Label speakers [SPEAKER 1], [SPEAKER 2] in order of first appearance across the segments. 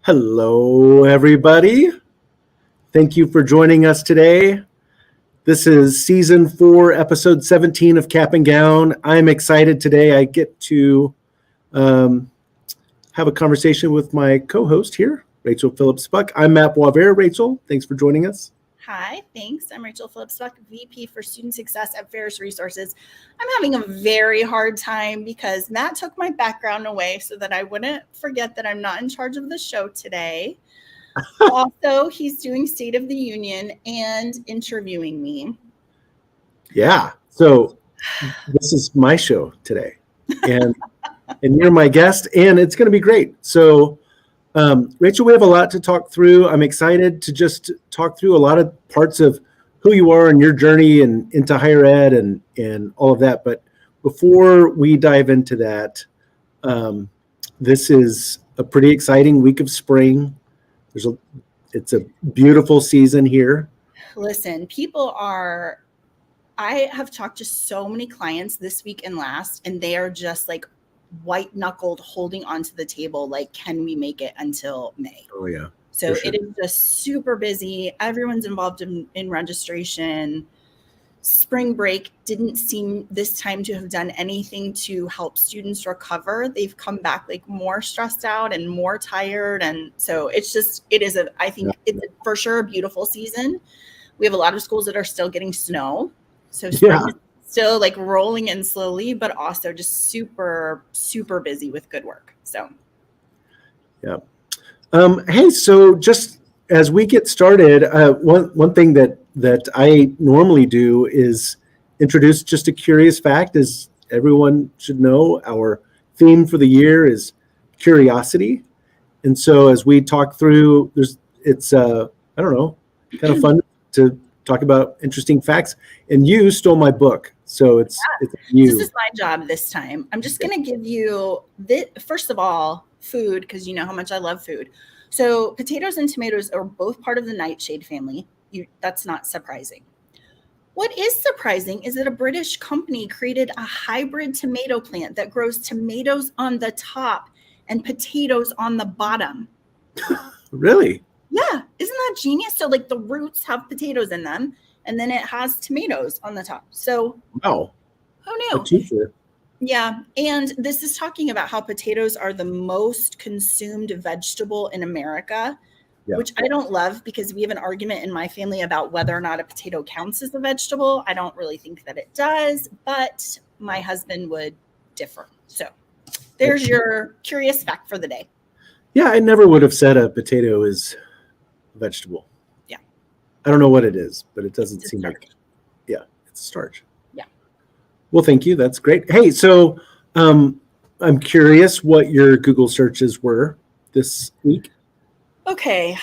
[SPEAKER 1] Hello, everybody. Thank you for joining us today. This is season 4, episode 17 of Cap and Gown. I'm excited today. I get to have a conversation with my co-host here, Rachel Phillips-Buck. I'm Matt Boisvert. Rachel, thanks for joining us.
[SPEAKER 2] Hi, thanks. I'm Rachel Phillips-Buck, VP for Student Success at Ferris Resources. I'm having a very hard time because Matt took my background away so that I wouldn't forget that I'm not in charge of the show today. Also, he's doing State of the Union and interviewing me.
[SPEAKER 1] Yeah, so this is my show today, and you're my guest, and it's going to be great. So Rachel, we have a lot to talk through. I'm excited to just talk through a lot of parts of who you are and your journey and into higher ed and all of that. But before we dive into that, this is a pretty exciting week of spring. It's a beautiful season here.
[SPEAKER 2] Listen, I have talked to so many clients this week and last, and they are just like white knuckled holding onto the table like, can we make it until May?
[SPEAKER 1] Oh yeah.
[SPEAKER 2] So sure. It is just super busy. Everyone's involved in registration. Spring break didn't seem this time to have done anything to help students recover. They've come back like more stressed out and more tired. And so I think it's for sure a beautiful season. We have a lot of schools that are still getting snow. So spring is still like rolling in slowly, but also just super, super busy with good work. So,
[SPEAKER 1] yeah. Hey, so just as we get started, one thing that I normally do is introduce just a curious fact. As everyone should know, our theme for the year is curiosity. And so as we talk through, it's kind of fun to talk about interesting facts. And you stole my book. So it's you.
[SPEAKER 2] This is my job this time. I'm just going to give you first of all, food, because you know how much I love food. So potatoes and tomatoes are both part of the nightshade family. That's not surprising. What is surprising is that a British company created a hybrid tomato plant that grows tomatoes on the top and potatoes on the bottom.
[SPEAKER 1] Really?
[SPEAKER 2] Yeah. Isn't that genius? So like the roots have potatoes in them, and then it has tomatoes on the top. So,
[SPEAKER 1] wow.
[SPEAKER 2] Who knew? Yeah. And this is talking about how potatoes are the most consumed vegetable in America, which I don't love because we have an argument in my family about whether or not a potato counts as a vegetable. I don't really think that it does, but my husband would differ. So there's your curious fact for the day.
[SPEAKER 1] Yeah, I never would have said a potato is a vegetable.
[SPEAKER 2] Yeah.
[SPEAKER 1] I don't know what it is, but it doesn't seem like it. Yeah, it's starch.
[SPEAKER 2] Yeah.
[SPEAKER 1] Well, thank you. That's great. Hey, so I'm curious what your Google searches were this week.
[SPEAKER 2] Okay.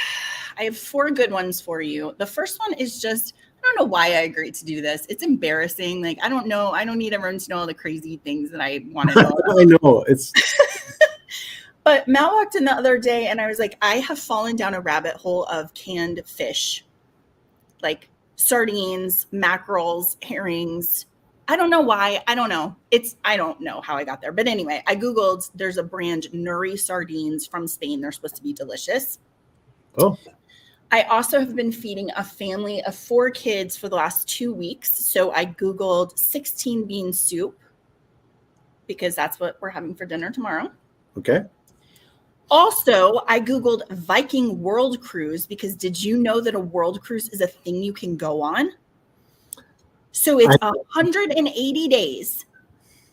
[SPEAKER 2] I have 4 good ones for you. The first one is just, I don't know why I agreed to do this. It's embarrassing. Like, I don't know. I don't need everyone to know all the crazy things that I want to know.
[SPEAKER 1] I know.
[SPEAKER 2] But Mal walked in the other day and I was like, I have fallen down a rabbit hole of canned fish, like sardines, mackerels, herrings. I don't know why. I don't know. I don't know how I got there. But anyway, I Googled, there's a brand, Nuri sardines from Spain. They're supposed to be delicious.
[SPEAKER 1] Oh.
[SPEAKER 2] I also have been feeding a family of 4 kids for the last 2 weeks. So I Googled 16 bean soup because that's what we're having for dinner tomorrow.
[SPEAKER 1] Okay.
[SPEAKER 2] Also, I Googled Viking World Cruise because did you know that a world cruise is a thing you can go on? So it's 180 days.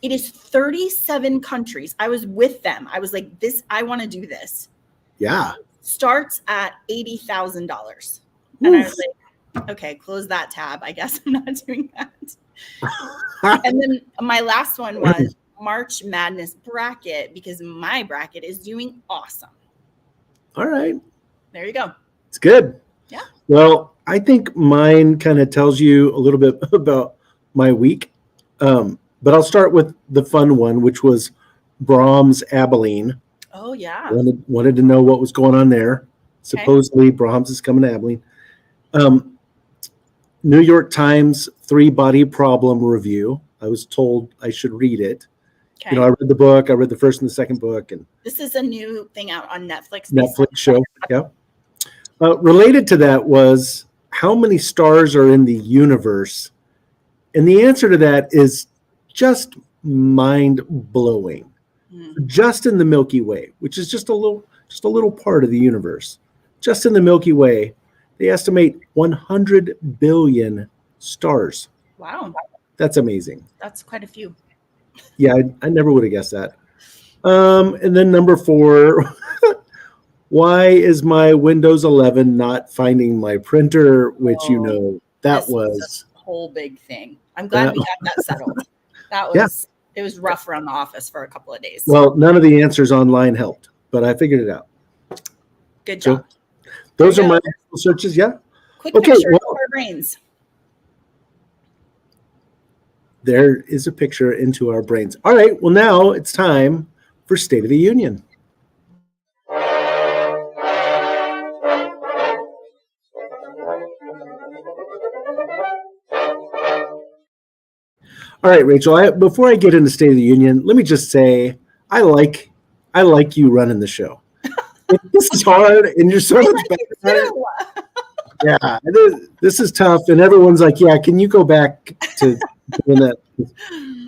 [SPEAKER 2] It is 37 countries. I was with them. I was like, I want to do this.
[SPEAKER 1] Yeah.
[SPEAKER 2] Starts at $80,000. And I was like, okay, close that tab. I guess I'm not doing that. And then my last one was March Madness bracket because my bracket is doing awesome.
[SPEAKER 1] All right.
[SPEAKER 2] There you go.
[SPEAKER 1] It's good.
[SPEAKER 2] Yeah.
[SPEAKER 1] Well, I think mine kind of tells you a little bit about my week. But I'll start with the fun one, which was Brahms Abilene.
[SPEAKER 2] Oh, yeah.
[SPEAKER 1] Wanted to know what was going on there. Supposedly Brahms is coming to Abilene. New York Times 3-body problem review. I was told I should read it.
[SPEAKER 2] Okay.
[SPEAKER 1] I read the book. I read the first and the second book, and
[SPEAKER 2] This is a new thing out on Netflix.
[SPEAKER 1] Netflix show. Yeah. Related to that was how many stars are in the universe, and the answer to that is just mind blowing. Just in the Milky Way, which is just a little part of the universe, just in the Milky Way, they estimate 100 billion stars.
[SPEAKER 2] Wow.
[SPEAKER 1] That's amazing.
[SPEAKER 2] That's quite a few.
[SPEAKER 1] Yeah, I never would have guessed that. And then number 4, why is my Windows 11 not finding my printer? Which that was
[SPEAKER 2] a whole big thing. I'm glad we got that settled. That was It was rough around the office for a couple of days.
[SPEAKER 1] Well, none of the answers online helped, but I figured it out.
[SPEAKER 2] Good job.
[SPEAKER 1] So those are my searches. Yeah.
[SPEAKER 2] Quick picture of our brains.
[SPEAKER 1] There is a picture into our brains. All right. Well, now it's time for State of the Union. All right, Rachel, before I get into State of the Union, let me just say I like you running the show. This is hard, and you're so much better at it. Yeah, this is tough, and everyone's like, yeah, can you go back to doing that?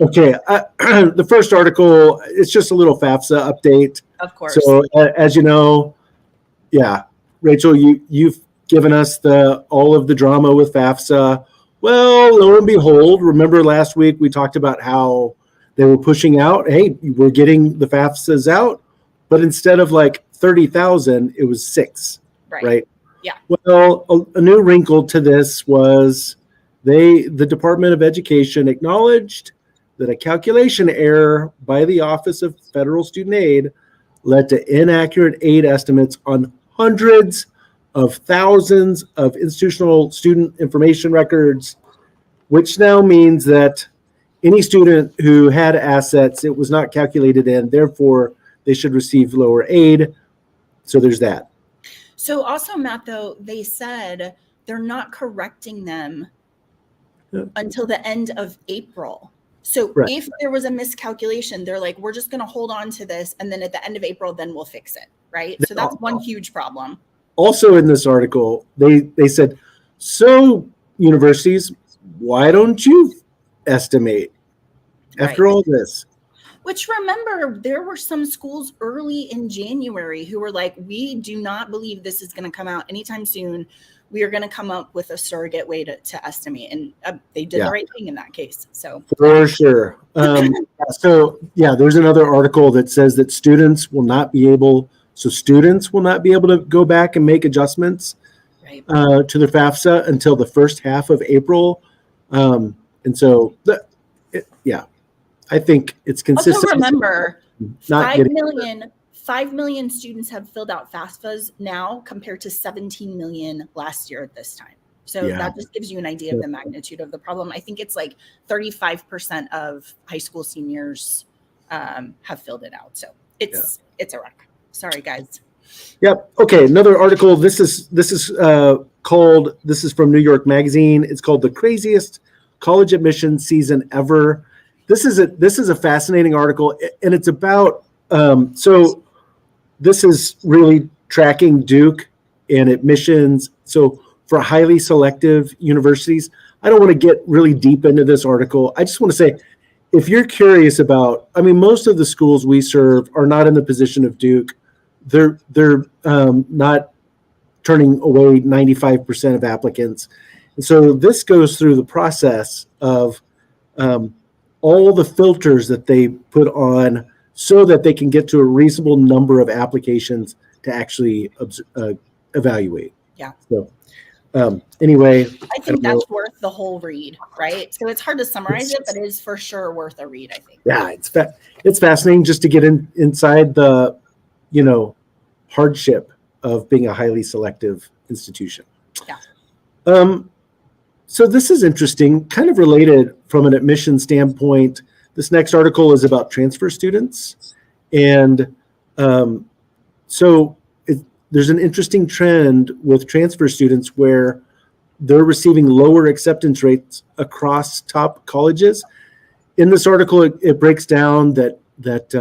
[SPEAKER 1] Okay, the first article, it's just a little FAFSA update.
[SPEAKER 2] Of course.
[SPEAKER 1] So, as you know, yeah, Rachel, you've given us all of the drama with FAFSA. Well, lo and behold, remember last week we talked about how they were pushing out, hey, we're getting the FAFSAs out, but instead of like 30,000, it was 6, right?
[SPEAKER 2] Yeah.
[SPEAKER 1] Well, a new wrinkle to this was the Department of Education acknowledged that a calculation error by the Office of Federal Student Aid led to inaccurate aid estimates on hundreds of thousands of institutional student information records, which now means that any student who had assets, it was not calculated in, therefore they should receive lower aid. So there's that.
[SPEAKER 2] So also, Matt, though, they said they're not correcting them until the end of April. So if there was a miscalculation, they're like, we're just going to hold on to this. And then at the end of April, then we'll fix it. Right. So that's one huge problem.
[SPEAKER 1] Also in this article, they said, so universities, why don't you estimate after all this?
[SPEAKER 2] Which, remember, there were some schools early in January who were like, we do not believe this is going to come out anytime soon. We are going to come up with a surrogate way to estimate. And they did the right thing in that case. So
[SPEAKER 1] for sure. There's another article that says that students will not be able to go back and make adjustments to their FAFSA until the first half of April. I think it's consistent.
[SPEAKER 2] Also remember, 5 million students have filled out FAFSAs now compared to 17 million last year at this time. So that just gives you an idea of the magnitude of the problem. I think it's like 35% of high school seniors have filled it out. So it's a wreck. Sorry, guys.
[SPEAKER 1] Yep. Okay. Another article. This is from New York Magazine. It's called "The Craziest College Admission Season Ever." This is a fascinating article, and it's about this is really tracking Duke and admissions. So for highly selective universities, I don't want to get really deep into this article. I just want to say, if you're curious about, most of the schools we serve are not in the position of Duke. They're not turning away 95% of applicants. And so this goes through the process of all the filters that they put on so that they can get to a reasonable number of applications to actually evaluate.
[SPEAKER 2] Yeah.
[SPEAKER 1] So anyway.
[SPEAKER 2] I think that's worth the whole read, right? So it's hard to summarize it, but it is for sure worth a read, I think.
[SPEAKER 1] Yeah, it's fascinating just to get inside the, hardship of being a highly selective institution.
[SPEAKER 2] Yeah.
[SPEAKER 1] So this is interesting, kind of related from an admission standpoint. This next article is about transfer students. And there's an interesting trend with transfer students where they're receiving lower acceptance rates across top colleges. In this article, it breaks down that that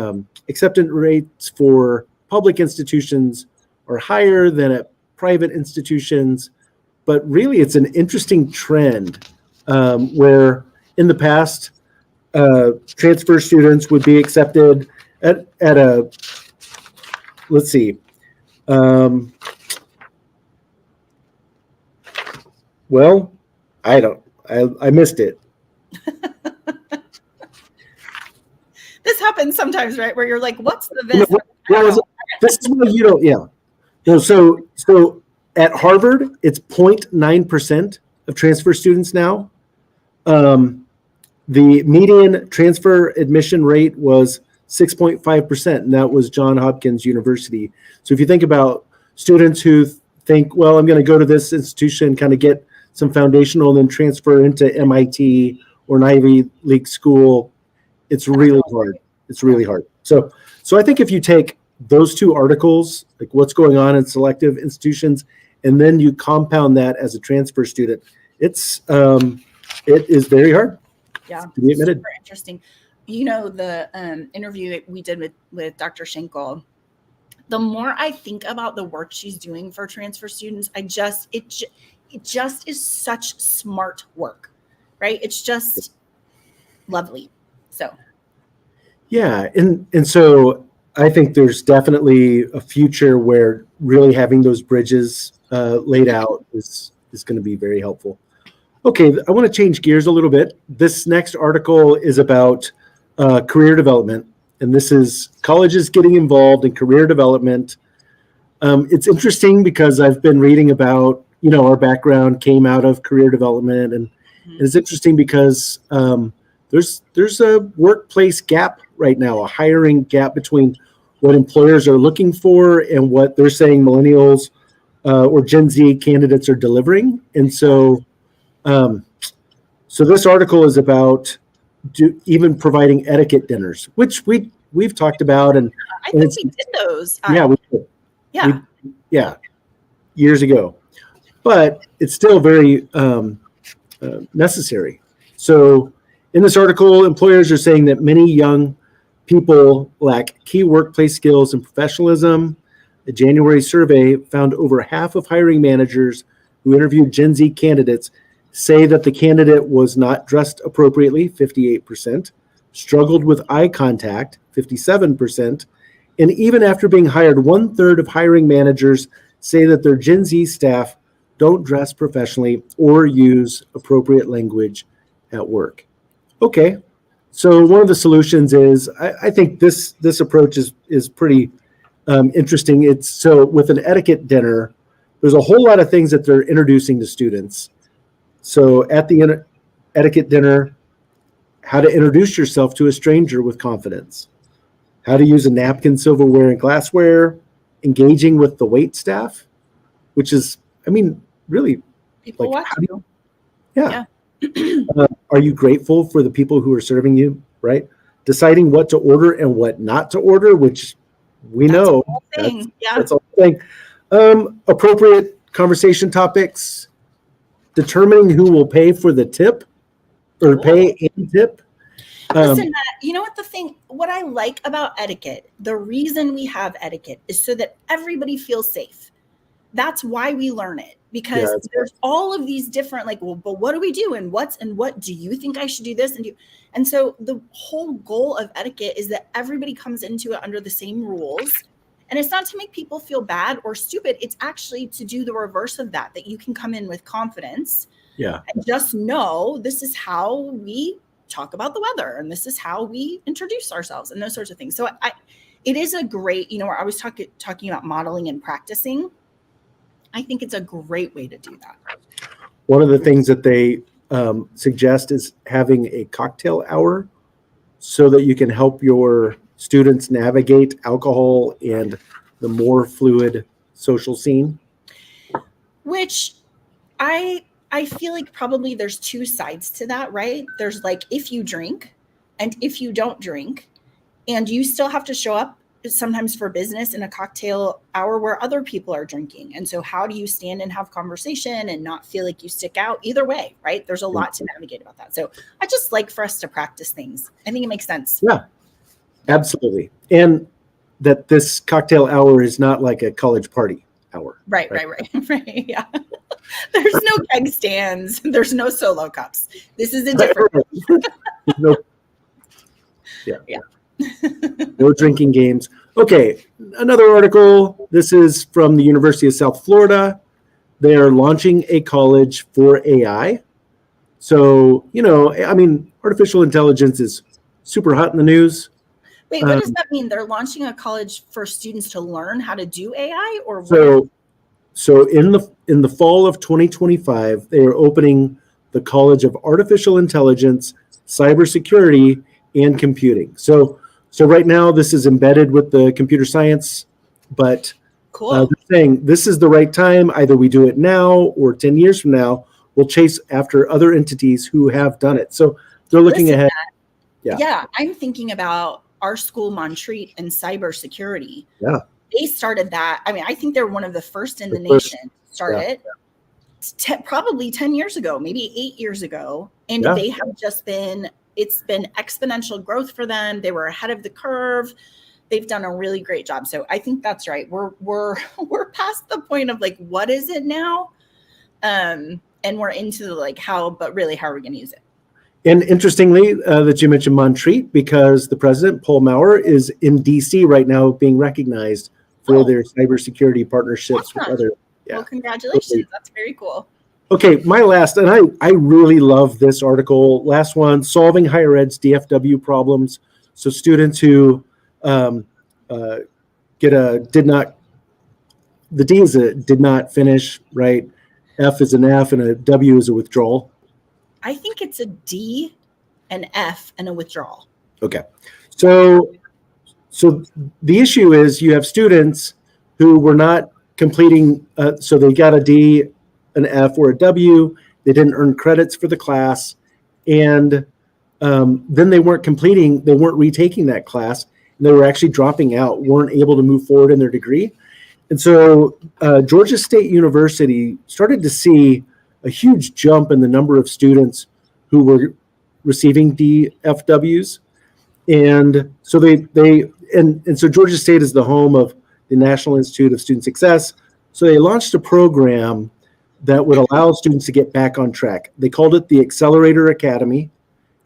[SPEAKER 1] acceptance rates for public institutions are higher than at private institutions. But really, it's an interesting trend where in the past, transfer students would be accepted at a, let's see, well, I missed it.
[SPEAKER 2] This happens sometimes, right? Where you're like, what's the
[SPEAKER 1] This is what you don't, yeah. No, so at Harvard, it's 0.9% of transfer students now. The median transfer admission rate was 6.5%, and that was Johns Hopkins University. So if you think about students who think, well, I'm going to go to this institution, kind of get some foundational, and then transfer into MIT or an Ivy League school, it's really hard. It's really hard. So I think if you take those two articles, like what's going on in selective institutions, and then you compound that as a transfer student, it is very hard.
[SPEAKER 2] Yeah,
[SPEAKER 1] to be admitted.
[SPEAKER 2] Super interesting. You know, the interview we did with Dr. Schenkel, the more I think about the work she's doing for transfer students, it just is such smart work, right? It's just lovely. So
[SPEAKER 1] yeah, and so I think there's definitely a future where really having those bridges laid out is going to be very helpful. Okay, I want to change gears a little bit. This next article is about career development, and this is colleges getting involved in career development. It's interesting because I've been reading about, our background came out of career development, and it's interesting because there's a workplace gap right now, a hiring gap between what employers are looking for and what they're saying millennials or Gen Z candidates are delivering. And so this article is about even providing etiquette dinners, which we've talked about, and
[SPEAKER 2] I think we did those.
[SPEAKER 1] We did.
[SPEAKER 2] Yeah,
[SPEAKER 1] years ago, but it's still very necessary. So in this article, employers are saying that many young people lack key workplace skills and professionalism. A January survey found over half of hiring managers who interviewed Gen Z candidates say that the candidate was not dressed appropriately, 58%, struggled with eye contact, 57%, and even after being hired, 1/3 of hiring managers say that their Gen Z staff don't dress professionally or use appropriate language at work. Okay, so one of the solutions is, I think this approach is pretty interesting. It's so with an etiquette dinner, there's a whole lot of things that they're introducing to students. So at the etiquette dinner, how to introduce yourself to a stranger with confidence, how to use a napkin, silverware, and glassware, engaging with the wait staff, which is, really,
[SPEAKER 2] people
[SPEAKER 1] like,
[SPEAKER 2] watch you.
[SPEAKER 1] Yeah. Are you grateful for the people who are serving you, right? Deciding what to order and what not to order, which we know. That's a whole thing. Appropriate conversation topics, determining who will pay for the tip or pay and tip.
[SPEAKER 2] Listen, you know what I like about etiquette, the reason we have etiquette is so that everybody feels safe. That's why we learn it, because there's all of these different, but what do we do? And what do you think I should do this and do? And so the whole goal of etiquette is that everybody comes into it under the same rules. And it's not to make people feel bad or stupid. It's actually to do the reverse of that you can come in with confidence.
[SPEAKER 1] Yeah.
[SPEAKER 2] And just know this is how we talk about the weather, and this is how we introduce ourselves, and those sorts of things. So it is a great, we're always talking about modeling and practicing. I think it's a great way to do that.
[SPEAKER 1] One of the things that they suggest is having a cocktail hour so that you can help your students navigate alcohol and the more fluid social scene.
[SPEAKER 2] Which I feel like probably there's two sides to that, right? There's if you drink and if you don't drink, and you still have to show up sometimes for business in a cocktail hour where other people are drinking. And so how do you stand and have conversation and not feel like you stick out? Either way, right? There's a lot to navigate about that. So I just like for us to practice things. I think it makes sense.
[SPEAKER 1] Yeah. Absolutely. And that this cocktail hour is not like a college party hour.
[SPEAKER 2] Right. Yeah. There's no keg stands. There's no solo cups. This is a different.
[SPEAKER 1] No. Yeah. No drinking games. Okay. Another article. This is from the University of South Florida. They are launching a college for AI. So, artificial intelligence is super hot in the news.
[SPEAKER 2] Wait, what does that mean? They're launching a college for students to learn how to do AI, or what?
[SPEAKER 1] So in the fall of 2025, they are opening the College of Artificial Intelligence, Cybersecurity, and Computing. So right now this is embedded with the computer science, but
[SPEAKER 2] Cool.
[SPEAKER 1] They're saying this is the right time. Either we do it now or 10 years from now, we'll chase after other entities who have done it. So they're looking ahead.
[SPEAKER 2] Yeah, I'm thinking about our school, Montreat, and cybersecurity.
[SPEAKER 1] Yeah.
[SPEAKER 2] They started that. I mean, I think they're one of the first in the nation to start it. Probably 10 years ago, maybe 8 years ago. And they have it's been exponential growth for them. They were ahead of the curve. They've done a really great job. So I think that's right. We're past the point of like, what is it now? And we're into the how are we going to use it?
[SPEAKER 1] And interestingly, that you mentioned Montreat, because the president, Paul Maurer, is in DC right now being recognized for their cybersecurity partnerships with other. Yeah.
[SPEAKER 2] Well, congratulations. That's very cool.
[SPEAKER 1] Okay, my last, and I really love this article. Last one, solving higher ed's DFW problems. So students who the D is a did not finish, right? F is an F and a W is a withdrawal.
[SPEAKER 2] I think it's a D, an F, and a withdrawal.
[SPEAKER 1] Okay. So the issue is you have students who were not completing, so they got a D, an F, or a W. They didn't earn credits for the class. And then they weren't retaking that class. And they were actually dropping out, weren't able to move forward in their degree. And so Georgia State University started to see a huge jump in the number of students who were receiving DFWs. And so so Georgia State is the home of the National Institute of Student Success. So they launched a program that would allow students to get back on track. They called it the Accelerator Academy.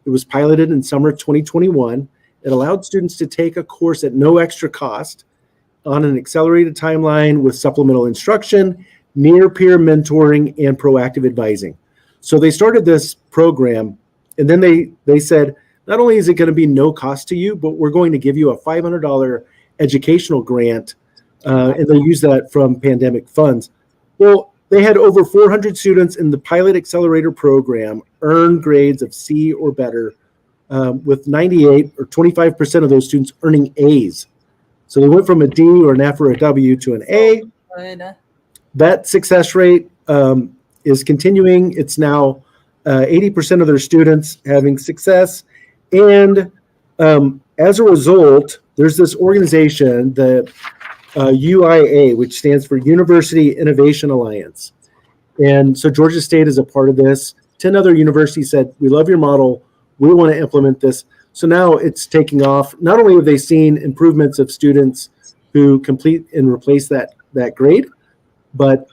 [SPEAKER 1] It was piloted in summer 2021. It allowed students to take a course at no extra cost on an accelerated timeline with supplemental instruction, near-peer mentoring, and proactive advising. So they started this program, and then they said, not only is it going to be no cost to you, but we're going to give you a $500 educational grant, and they'll use that from pandemic funds. Well, they had over 400 students in the pilot accelerator program earn grades of C or better, with 98 or 25% of those students earning A's. So they went from a D or an F or a W to an A.
[SPEAKER 2] Good.
[SPEAKER 1] That success rate is continuing. It's now 80% of their students having success. And as a result, there's this organization, the UIA, which stands for University Innovation Alliance. And so Georgia State is a part of this. 10 other universities said, we love your model. We want to implement this. So now it's taking off. Not only have they seen improvements of students who complete and replace that grade, but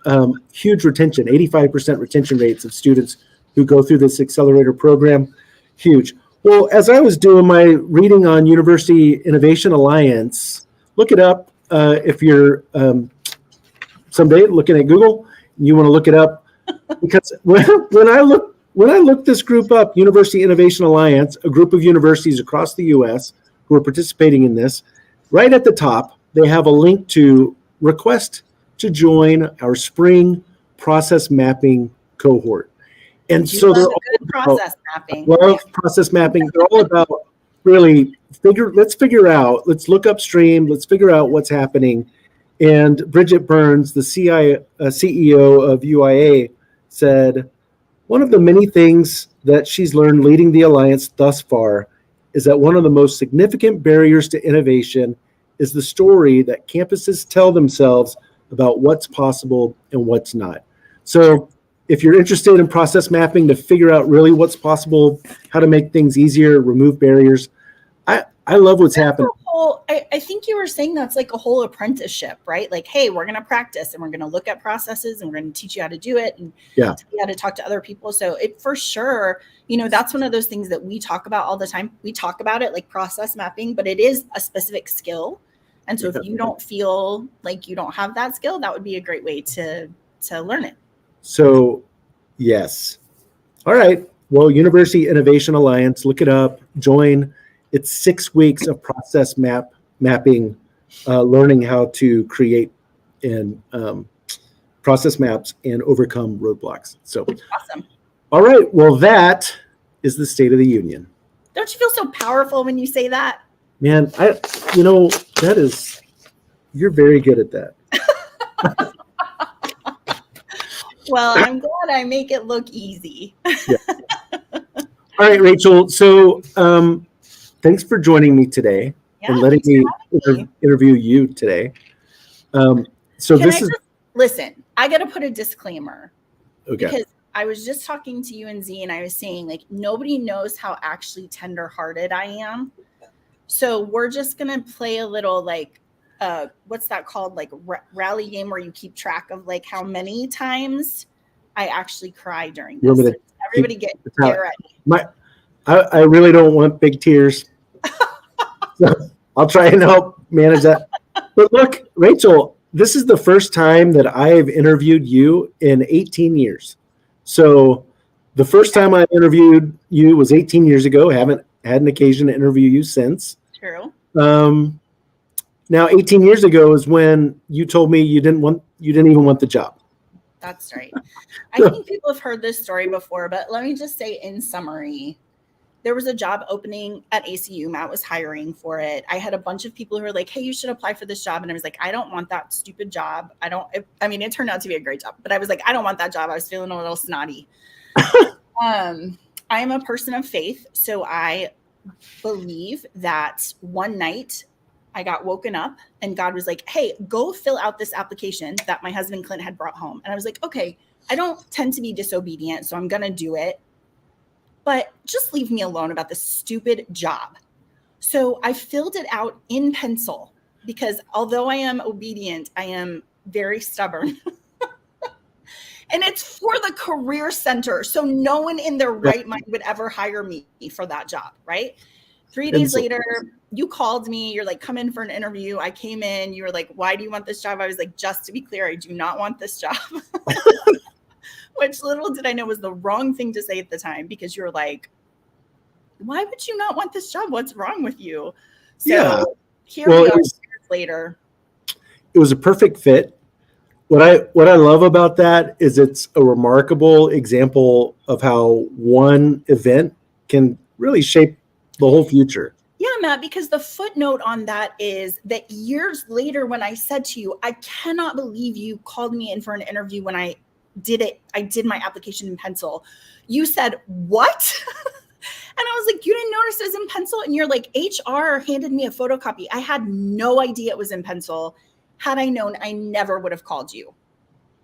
[SPEAKER 1] huge retention, 85% retention rates of students who go through this accelerator program, huge. Well, as I was doing my reading on University Innovation Alliance, look it up if you're someday looking at Google, and you want to look it up, because when I looked this group up, University Innovation Alliance, a group of universities across the U.S. who are participating in this, right at the top, they have a link to request to join our spring process mapping cohort. And so they're all
[SPEAKER 2] process mapping.
[SPEAKER 1] Love process mapping. They're all about really let's look upstream, let's figure out what's happening. And Bridget Burns, the CEO of UIA, said, one of the many things that she's learned leading the Alliance thus far is that one of the most significant barriers to innovation is the story that campuses tell themselves about what's possible and what's not. So if you're interested in process mapping to figure out really what's possible, how to make things easier, remove barriers, I love what's happening.
[SPEAKER 2] A Well, I think you were saying that's like a whole apprenticeship, right? Like, hey, we're going to practice and we're going to look at processes and we're going to teach you how to do it and
[SPEAKER 1] Yeah.
[SPEAKER 2] tell you how to talk to other people. So it for sure, that's one of those things that we talk about all the time. We talk about it like process mapping, but it is a specific skill. And so if you don't feel like you don't have that skill, that would be a great way to learn it.
[SPEAKER 1] So, yes. All right. Well, University Innovation Alliance, look it up, join. It's 6 weeks of process mapping, learning how to create and process maps and overcome roadblocks. So,
[SPEAKER 2] awesome.
[SPEAKER 1] All right. Well, that is the State of the Union.
[SPEAKER 2] Don't you feel so powerful when you say that?
[SPEAKER 1] Man, you're very good at that.
[SPEAKER 2] Well, I'm glad I make it look easy.
[SPEAKER 1] Yeah. All right, Rachel. So thanks for joining me today and letting me interview you today.
[SPEAKER 2] Listen, I got to put a disclaimer.
[SPEAKER 1] Okay.
[SPEAKER 2] Because I was just talking to you and Z and I was saying like, nobody knows how actually tenderhearted I am. So we're just going to play a little like, what's that called? Like rally game where you keep track of like how many times I actually cry during this. So everybody get ready.
[SPEAKER 1] I really don't want big tears. So I'll try and help manage that. But look, Rachel, this is the first time that I have interviewed you in 18 years. So the first time I interviewed you was 18 years ago. Haven't had an occasion to interview you since.
[SPEAKER 2] True.
[SPEAKER 1] Now 18 years ago is when you told me you didn't even want the job.
[SPEAKER 2] That's right. I think people have heard this story before, but let me just say in summary, there was a job opening at ACU. Matt was hiring for it. I had a bunch of people who were like, hey, you should apply for this job. And I was like, I don't want that stupid job. It turned out to be a great job, but I was like, I don't want that job. I was feeling a little snotty. I am a person of faith. So I believe that one night I got woken up and God was like, hey, go fill out this application that my husband Clint had brought home. And I was like, okay, I don't tend to be disobedient, so I'm going to do it. But just leave me alone about this stupid job. So I filled it out in pencil because although I am obedient, I am very stubborn. And it's for the career center. So no one in their right mind would ever hire me for that job, right? 3 days later, you called me. You're like, come in for an interview. I came in. You were like, why do you want this job? I was like, just to be clear, I do not want this job. Which little did I know was the wrong thing to say at the time because you were like, why would you not want this job? What's wrong with you? So here we are years later.
[SPEAKER 1] It was a perfect fit. What I love about that is it's a remarkable example of how one event can really shape the whole future.
[SPEAKER 2] Yeah, Matt, because the footnote on that is that years later when I said to you, I cannot believe you called me in for an interview when I did my application in pencil. You said, what? And I was like, you didn't notice it was in pencil? And you're like, HR handed me a photocopy. I had no idea it was in pencil. Had I known, I never would have called you.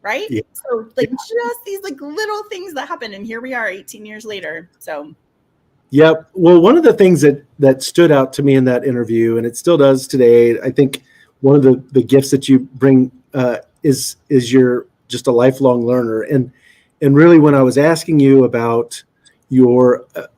[SPEAKER 2] Right? Yeah. So just these like little things that happen. And here we are 18 years later. So.
[SPEAKER 1] Yep. Well, one of the things that stood out to me in that interview, and it still does today, I think one of the gifts that you bring is you're just a lifelong learner. And really when I was asking you about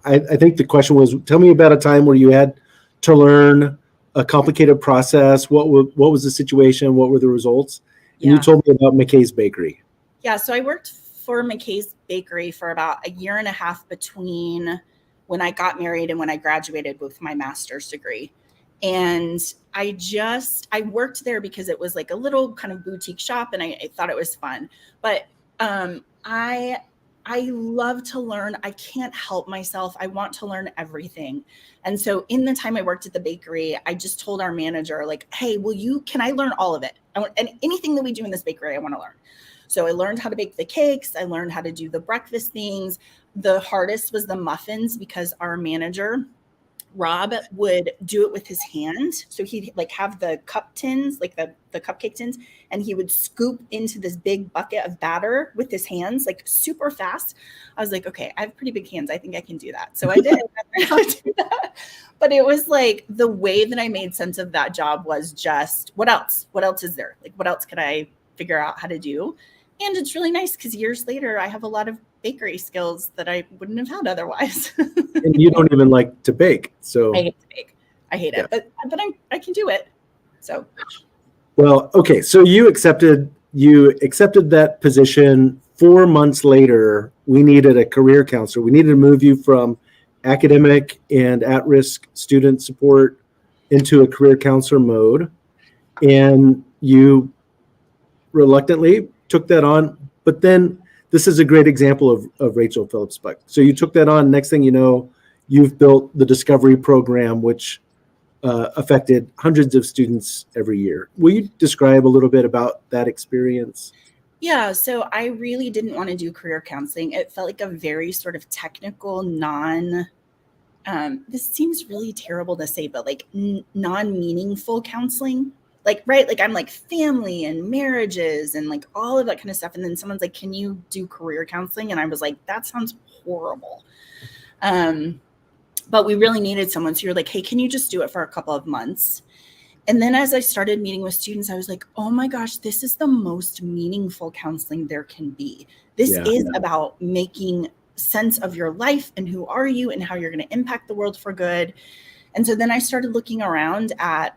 [SPEAKER 1] I think the question was, tell me about a time where you had to learn a complicated process. What was the situation? What were the results? And you told me about McKay's Bakery.
[SPEAKER 2] Yeah. So I worked for McKay's Bakery for about a year and a half between when I got married and when I graduated with my master's degree. And I worked there because it was like a little kind of boutique shop and I thought it was fun. But I love to learn. I can't help myself. I want to learn everything. And so in the time I worked at the bakery, I just told our manager, like, hey, can I learn all of it? And anything that we do in this bakery, I want to learn. So I learned how to bake the cakes. I learned how to do the breakfast things. The hardest was the muffins because our manager, Rob, would do it with his hand. So he'd like have the cup tins, like the cupcake tins, and he would scoop into this big bucket of batter with his hands, like super fast. I was like, okay, I have pretty big hands. I think I can do that. So I did. I learned how to do that. But it was like the way that I made sense of that job was just what else? What else is there? Like, what else could I figure out how to do? And it's really nice because years later, I have a lot of bakery skills that I wouldn't have had otherwise.
[SPEAKER 1] And you don't even like to bake. So
[SPEAKER 2] I hate to bake. I hate
[SPEAKER 1] yeah.
[SPEAKER 2] it, but I can do it. So
[SPEAKER 1] Well, okay. So you accepted that position. 4 months later, we needed a career counselor. We needed to move you from academic and at-risk student support into a career counselor mode. And you reluctantly took that on. But then this is a great example of Rachel Phillips Buck. So you took that on. Next thing you know, you've built the Discovery program, which affected hundreds of students every year. Will you describe a little bit about that experience?
[SPEAKER 2] yeah, so I really didn't want to do career counseling. It felt like a very sort of technical, this seems really terrible to say, but like non-meaningful counseling. Like, right, like I'm like family and marriages and like all of that kind of stuff. And then someone's like, can you do career counseling? And I was like, that sounds horrible. But we really needed someone. So you're like, hey, can you just do it for a couple of months? And then as I started meeting with students, I was like, oh my gosh, this is the most meaningful counseling there can be. This is about making sense of your life and who are you and how you're going to impact the world for good. And so then I started looking around at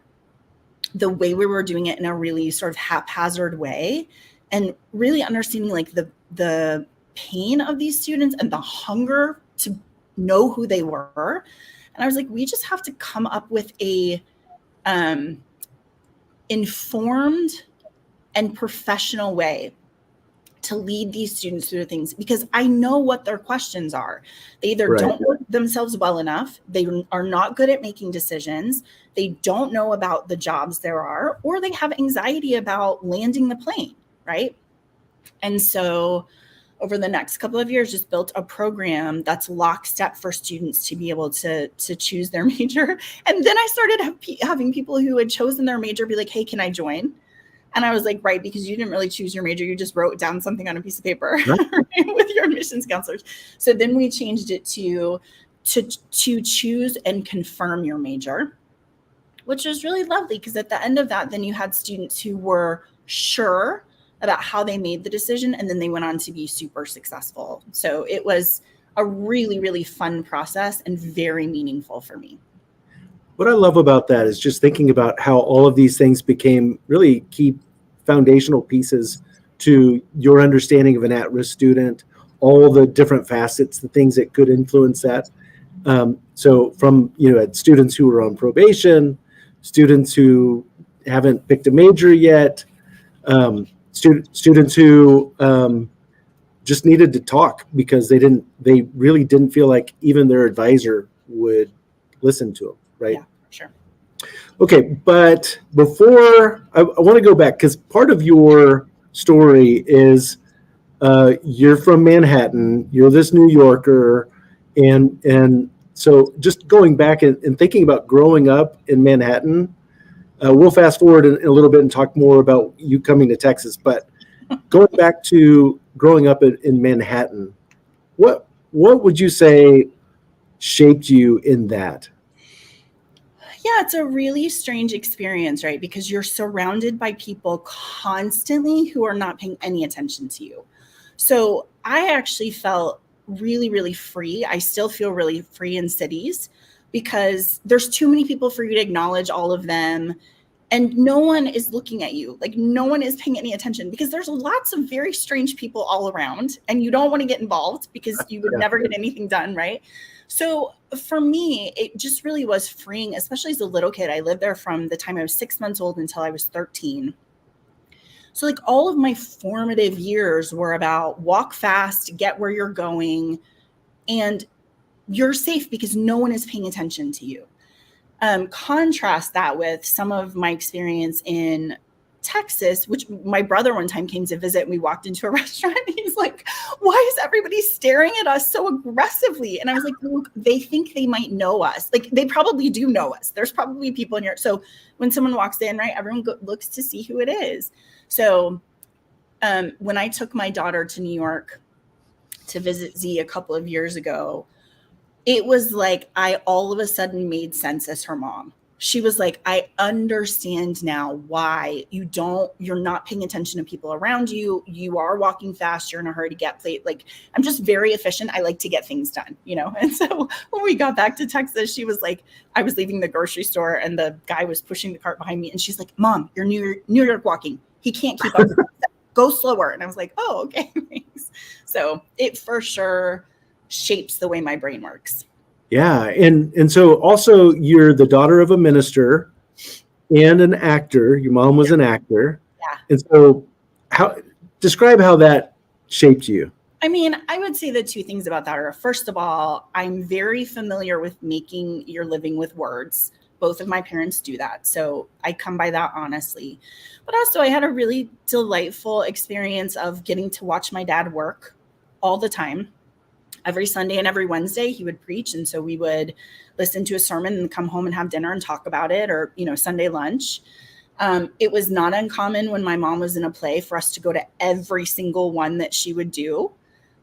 [SPEAKER 2] the way we were doing it in a really sort of haphazard way and really understanding like the pain of these students and the hunger to know who they were. And I was like, we just have to come up with a informed and professional way to lead these students through things, because I know what their questions are. They either don't know themselves well enough, they are not good at making decisions, they don't know about the jobs there are, or they have anxiety about landing the plane, right? And so over the next couple of years, just built a program that's lockstep for students to be able to choose their major. And then I started having people who had chosen their major be like, hey, can I join? And I was like, right, because you didn't really choose your major. You just wrote down something on a piece of paper with your admissions counselors. So then we changed it to choose and confirm your major, which was really lovely because at the end of that, then you had students who were sure about how they made the decision, and then they went on to be super successful. So it was a really, really fun process and very meaningful for me.
[SPEAKER 1] What I love about that is just thinking about how all of these things became really key foundational pieces to your understanding of an at-risk student, all the different facets, the things that could influence that. So from, students who are on probation, students who haven't picked a major yet, students who just needed to talk because they really didn't feel like even their advisor would listen to them, right?
[SPEAKER 2] Yeah, sure.
[SPEAKER 1] Okay, but before I want to go back, because part of your story is you're from Manhattan, you're this New Yorker, and so just going back and thinking about growing up in Manhattan. We'll fast forward in a little bit and talk more about you coming to Texas. But going back to growing up in Manhattan, what would you say shaped you in that?
[SPEAKER 2] Yeah, it's a really strange experience, right? Because you're surrounded by people constantly who are not paying any attention to you. So I actually felt really, really free. I still feel really free in cities because there's too many people for you to acknowledge all of them. And no one is looking at you. Like no one is paying any attention because there's lots of very strange people all around and you don't want to get involved because you would never get anything done, right? So for me, it just really was freeing, especially as a little kid. I lived there from the time I was 6 months old until I was 13. So like all of my formative years were about walk fast, get where you're going, and you're safe because no one is paying attention to you. Contrast that with some of my experience in Texas, which my brother one time came to visit and we walked into a restaurant and he's like, why is everybody staring at us so aggressively? And I was like, look, they think they might know us. Like they probably do know us. There's probably people in here. So when someone walks in, right, everyone looks to see who it is. So when I took my daughter to New York to visit Z a couple of years ago, it was like I all of a sudden made sense as her mom. She was like, I understand now why you're not paying attention to people around you. You are walking fast. You're in a hurry to get plate. Like, I'm just very efficient. I like to get things done, you know? And so when we got back to Texas, she was like, I was leaving the grocery store and the guy was pushing the cart behind me. And she's like, Mom, you're New York walking. He can't keep up with you. Go slower. And I was like, oh, okay, thanks. So it for sure shapes the way my brain works.
[SPEAKER 1] Yeah, and so also you're the daughter of a minister and an actor. Your mom was an actor.
[SPEAKER 2] Yeah.
[SPEAKER 1] And so describe how that shaped you.
[SPEAKER 2] I mean, I would say the two things about that are, first of all, I'm very familiar with making your living with words. Both of my parents do that. So I come by that honestly. But also I had a really delightful experience of getting to watch my dad work all the time. Every Sunday and every Wednesday he would preach. And so we would listen to a sermon and come home and have dinner and talk about it, or, you know, Sunday lunch. It was not uncommon when my mom was in a play for us to go to every single one that she would do.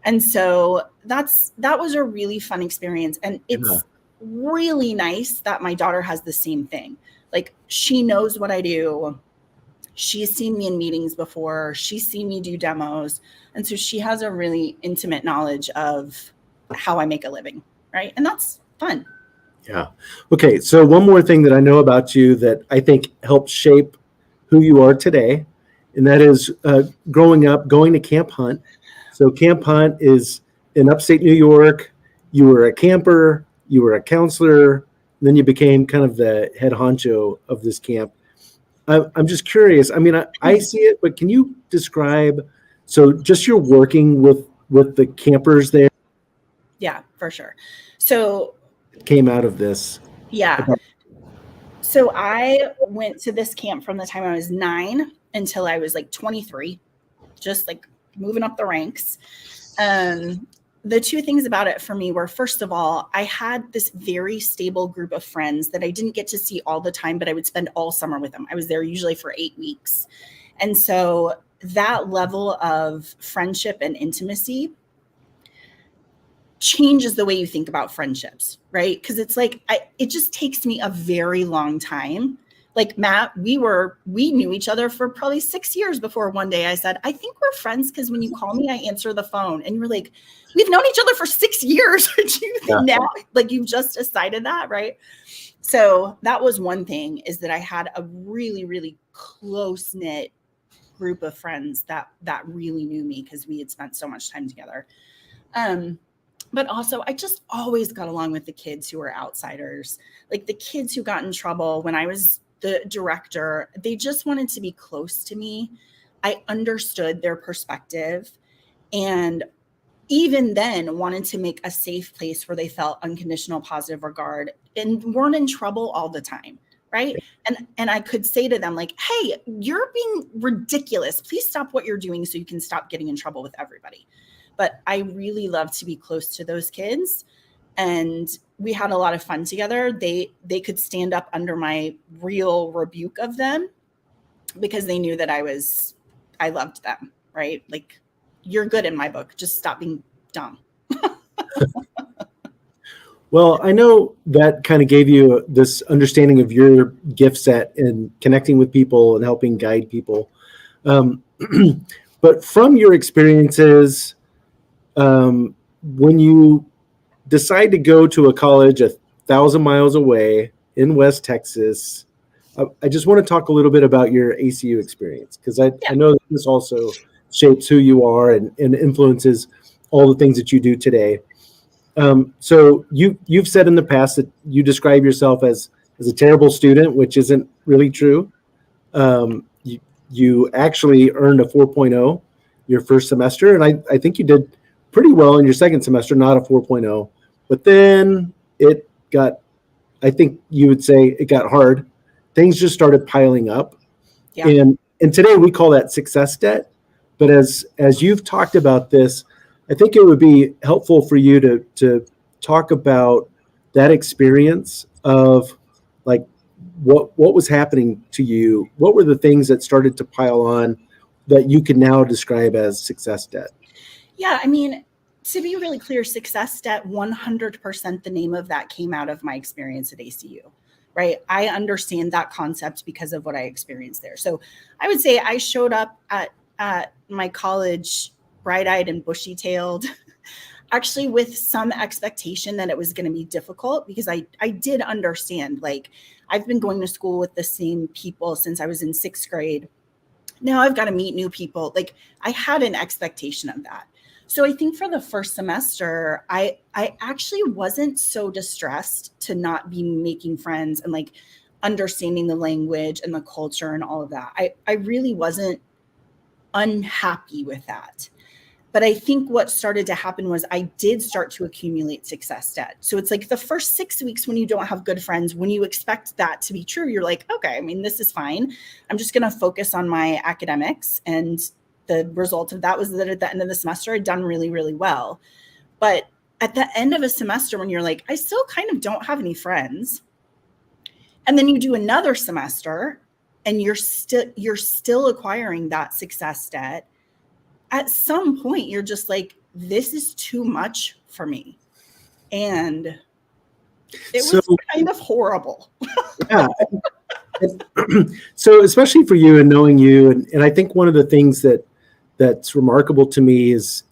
[SPEAKER 2] And so that was a really fun experience. And it's really nice that my daughter has the same thing. Like, she knows what I do. She's seen me in meetings before. She's seen me do demos. And so she has a really intimate knowledge of how I make a living, right? And that's fun.
[SPEAKER 1] Yeah. Okay, so one more thing that I know about you that I think helped shape who you are today, and that is growing up, going to Camp Hunt. So Camp Hunt is in upstate New York. You were a camper, you were a counselor, then you became kind of the head honcho of this camp. I'm just curious. I mean, I see it, but can you describe, so just you're working with the campers there?
[SPEAKER 2] Yeah, for sure. So
[SPEAKER 1] came out of this.
[SPEAKER 2] Yeah. So I went to this camp from the time I was 9 until I was like 23, just like moving up the ranks. The two things about it for me were, first of all, I had this very stable group of friends that I didn't get to see all the time, but I would spend all summer with them. I was there usually for 8 weeks. And so that level of friendship and intimacy changes the way you think about friendships, right? Because it's like, it just takes me a very long time. Like Matt, we knew each other for probably 6 years before one day I said, I think we're friends because when you call me, I answer the phone. And you were like, we've known each other for 6 years. Now, like, you've just decided that, right? So that was one thing, is that I had a really, really close-knit group of friends that really knew me because we had spent so much time together. But also, I just always got along with the kids who were outsiders, like the kids who got in trouble when I was the director. They just wanted to be close to me. I understood their perspective, and even then wanted to make a safe place where they felt unconditional positive regard and weren't in trouble all the time. Right. And I could say to them, like, hey, you're being ridiculous. Please stop what you're doing so you can stop getting in trouble with everybody. But I really love to be close to those kids. And we had a lot of fun together. They could stand up under my real rebuke of them because they knew that I loved them, right? Like, you're good in my book. Just stop being dumb.
[SPEAKER 1] Well, I know that kind of gave you this understanding of your gift set and connecting with people and helping guide people. But from your experiences, when you decide to go to a college 1,000 miles away in West Texas, I just want to talk a little bit about your ACU experience, because I know that this also shapes who you are and influences all the things that you do today. So you've said in the past that you describe yourself as a terrible student, which isn't really true. You actually earned a 4.0 your first semester, and I think you did pretty well in your second semester, not a 4.0. But then it got, I think you would say it got hard. Things just started piling up. Yeah. And today we call that success debt. But as you've talked about this, I think it would be helpful for you to talk about that experience of, like, what was happening to you. What were the things that started to pile on that you can now describe as success debt?
[SPEAKER 2] Yeah, I mean, to be really clear, success debt, 100% the name of that came out of my experience at ACU, right? I understand that concept because of what I experienced there. So I would say I showed up at my college bright-eyed and bushy-tailed, actually with some expectation that it was going to be difficult, because I did understand, like, I've been going to school with the same people since I was in 6th grade. Now I've got to meet new people. Like, I had an expectation of that. So I think for the first semester, I actually wasn't so distressed to not be making friends and like understanding the language and the culture and all of that. I really wasn't unhappy with that. But I think what started to happen was I did start to accumulate success debt. So it's like the first 6 weeks when you don't have good friends, when you expect that to be true, you're like, okay, I mean, this is fine. I'm just going to focus on my academics. And the result of that was that at the end of the semester, I'd done really, really well. But at the end of a semester, when you're like, I still kind of don't have any friends. And then you do another semester and you're still acquiring that success debt. At some point, you're just like, this is too much for me. And it was kind of horrible.
[SPEAKER 1] Yeah. So especially for you and knowing you, and I think one of the things that's remarkable to me is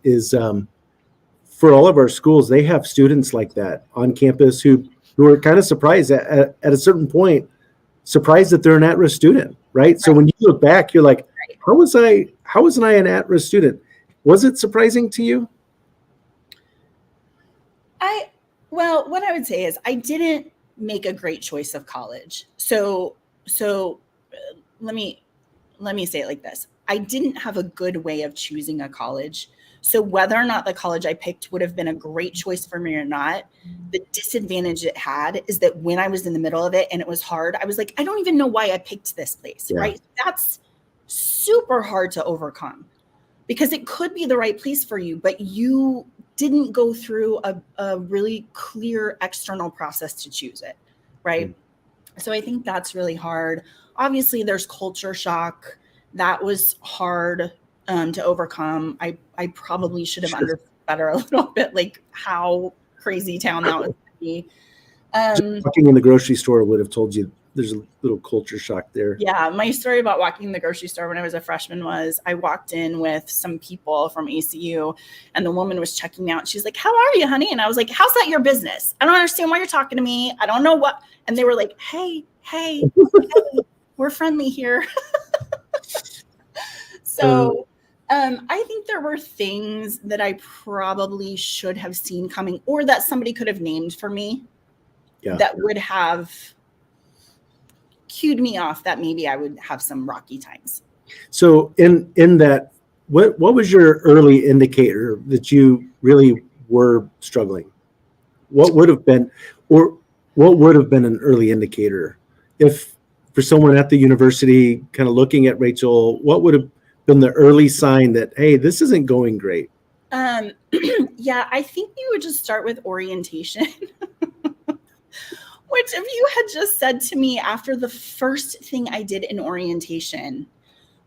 [SPEAKER 1] for all of our schools, they have students like that on campus who are kind of surprised at a certain point, surprised that they're an at-risk student, right? So when you look back, you're like, how wasn't I an at-risk student? Was it surprising to you?
[SPEAKER 2] Well, what I would say is I didn't make a great choice of college. So let me say it like this. I didn't have a good way of choosing a college. So whether or not the college I picked would have been a great choice for me or not, the disadvantage it had is that when I was in the middle of it and it was hard, I was like, I don't even know why I picked this place, right? That's super hard to overcome because it could be the right place for you, but you didn't go through a really clear external process to choose it, right? So I think that's really hard. Obviously, there's culture shock. That was hard to overcome. I probably should have understood better a little bit, like how crazy town that was going to be.
[SPEAKER 1] Walking in the grocery store would have told you there's a little culture shock there.
[SPEAKER 2] Yeah, my story about walking in the grocery store when I was a freshman was I walked in with some people from ACU and the woman was checking me out. She's like, how are you, honey? And I was like, how's that your business? I don't understand why you're talking to me. I don't know what. And they were like, hey, we're friendly here. So I think there were things that I probably should have seen coming or that somebody could have named for me that would have cued me off that maybe I would have some rocky times.
[SPEAKER 1] So in that, what was your early indicator that you really were struggling? What would have been an early indicator if for someone at the university kind of looking at Rachel, what would have been the early sign that, hey, this isn't going great?
[SPEAKER 2] Yeah, I think you would just start with orientation. Which if you had just said to me after the first thing I did in orientation,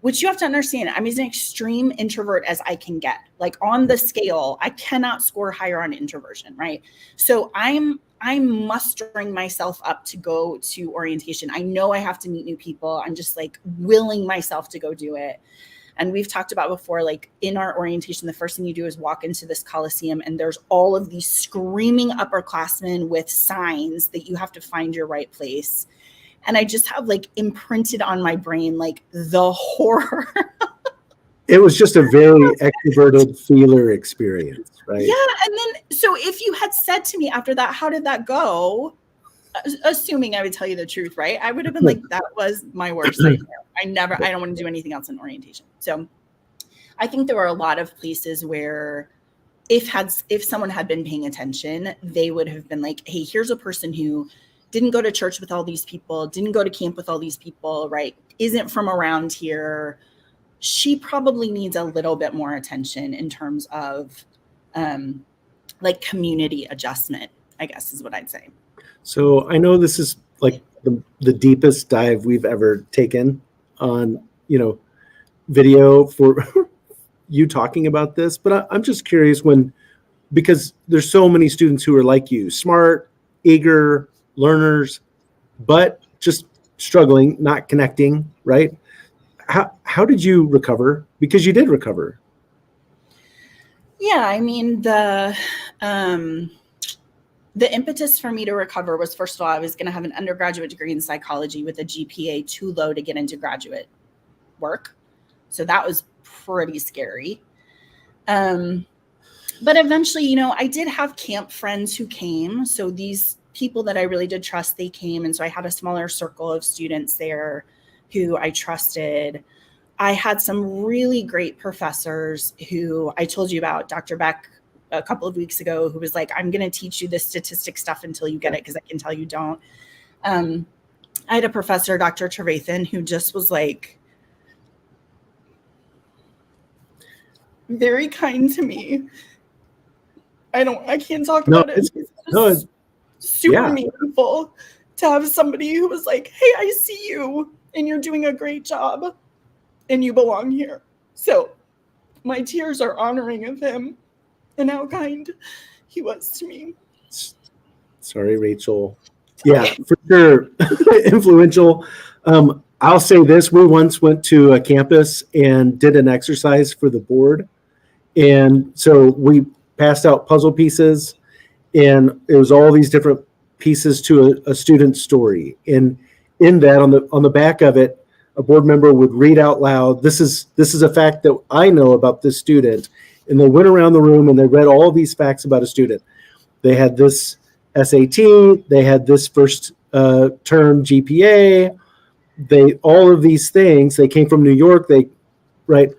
[SPEAKER 2] which you have to understand, I'm as an extreme introvert as I can get. Like on the scale, I cannot score higher on introversion, right? So I'm mustering myself up to go to orientation. I know I have to meet new people. I'm just like willing myself to go do it. And we've talked about before, like in our orientation, the first thing you do is walk into this Coliseum and there's all of these screaming upperclassmen with signs that you have to find your right place. And I just have like imprinted on my brain, like the horror.
[SPEAKER 1] It was just a very extroverted feeler experience, right?
[SPEAKER 2] Yeah. And then, so if you had said to me after that, how did that go? Assuming I would tell you the truth, right? I would have been like, that was my worst nightmare. I don't want to do anything else in orientation. So I think there were a lot of places where if someone had been paying attention, they would have been like, hey, here's a person who didn't go to church with all these people, didn't go to camp with all these people, right? Isn't from around here. She probably needs a little bit more attention in terms of like community adjustment, I guess is what I'd say.
[SPEAKER 1] So I know this is like the deepest dive we've ever taken on, video for you talking about this, but I'm just curious when because there's so many students who are like you, smart, eager learners, but just struggling, not connecting, right? How did you recover? Because you did recover.
[SPEAKER 2] Yeah, I mean, the impetus for me to recover was, first of all, I was going to have an undergraduate degree in psychology with a GPA too low to get into graduate work. So that was pretty scary. But eventually, you know, I did have camp friends who came. So these people that I really did trust, they came. And so I had a smaller circle of students there who I trusted. I had some really great professors who I told you about, Dr. Beck a couple of weeks ago, who was like, I'm going to teach you this statistic stuff until you get it, because I can tell you don't. I had a professor, Dr. Trevathan, who just was like very kind to me. I can't talk about it. It's super meaningful to have somebody who was like, hey, I see you and you're doing a great job and you belong here. So my tears are honoring of him and how kind he was to me.
[SPEAKER 1] Sorry, Rachel. Yeah, for sure. Influential. I'll say this. We once went to a campus and did an exercise for the board. And so we passed out puzzle pieces, and it was all these different pieces to a student's story. And in that, on the back of it, a board member would read out loud, this is a fact that I know about this student. And they went around the room and they read all these facts about a student. They had this SAT, they had this first term GPA, all of these things, they came from New York, right?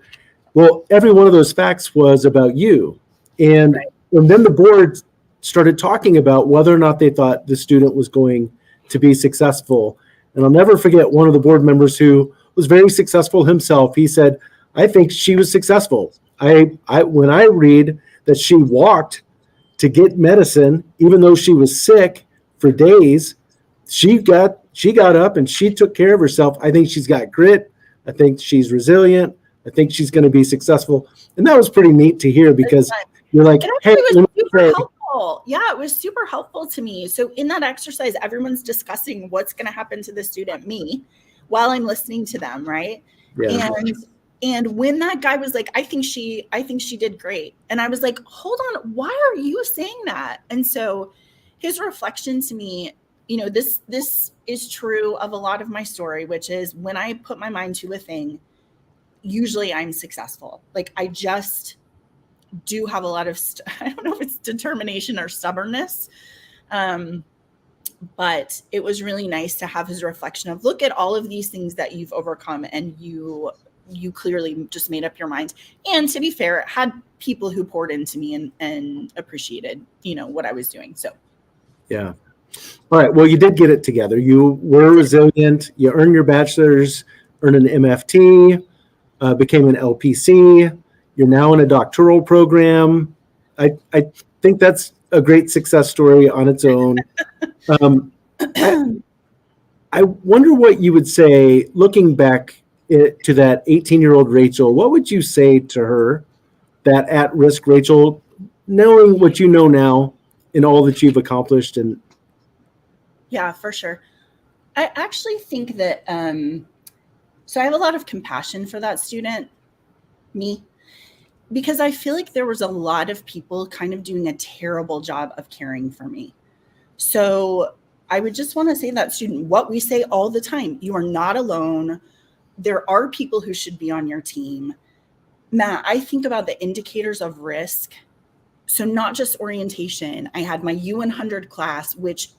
[SPEAKER 1] Well, every one of those facts was about you. And then the board started talking about whether or not they thought the student was going to be successful. And I'll never forget one of the board members who was very successful himself. He said, I think she was successful. When I read that she walked to get medicine, even though she was sick for days, she got up and she took care of herself. I think she's got grit. I think she's resilient. I think she's going to be successful. And that was pretty neat to hear, because you're like, hey,
[SPEAKER 2] it was super helpful. Yeah, it was super helpful to me. So in that exercise, everyone's discussing what's going to happen to the student, me, while I'm listening to them, right? Yeah. And when that guy was like, I think she did great. And I was like, hold on, why are you saying that? And so his reflection to me, you know, this is true of a lot of my story, which is when I put my mind to a thing, usually I'm successful. Like, I just do have a lot of, I don't know if it's determination or stubbornness. But it was really nice to have his reflection of, look at all of these things that you've overcome, and you clearly just made up your mind. And to be fair, it had people who poured into me and appreciated, you know, what I was doing. So. Yeah.
[SPEAKER 1] All right. Well, you did get it together. You were resilient. You earned your bachelor's, earned an MFT, became an LPC. You're now in a doctoral program. I think that's a great success story on its own. I wonder what you would say, looking back to that 18-year-old Rachel. What would you say to her, that at-risk Rachel, knowing what you know now and all that you've accomplished? And
[SPEAKER 2] yeah, for sure. I actually think that, so I have a lot of compassion for that student, me, because I feel like there was a lot of people kind of doing a terrible job of caring for me. So I would just want to say to that student what we say all the time: you are not alone. There are people who should be on your team. Matt, I think about the indicators of risk. So not just orientation. I had my U100 class, which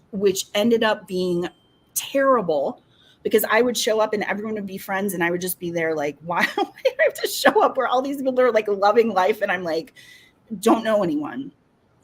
[SPEAKER 2] ended up being terrible, because I would show up and everyone would be friends, and I would just be there like, why do I have to show up where all these people are like loving life, and I'm like, don't know anyone.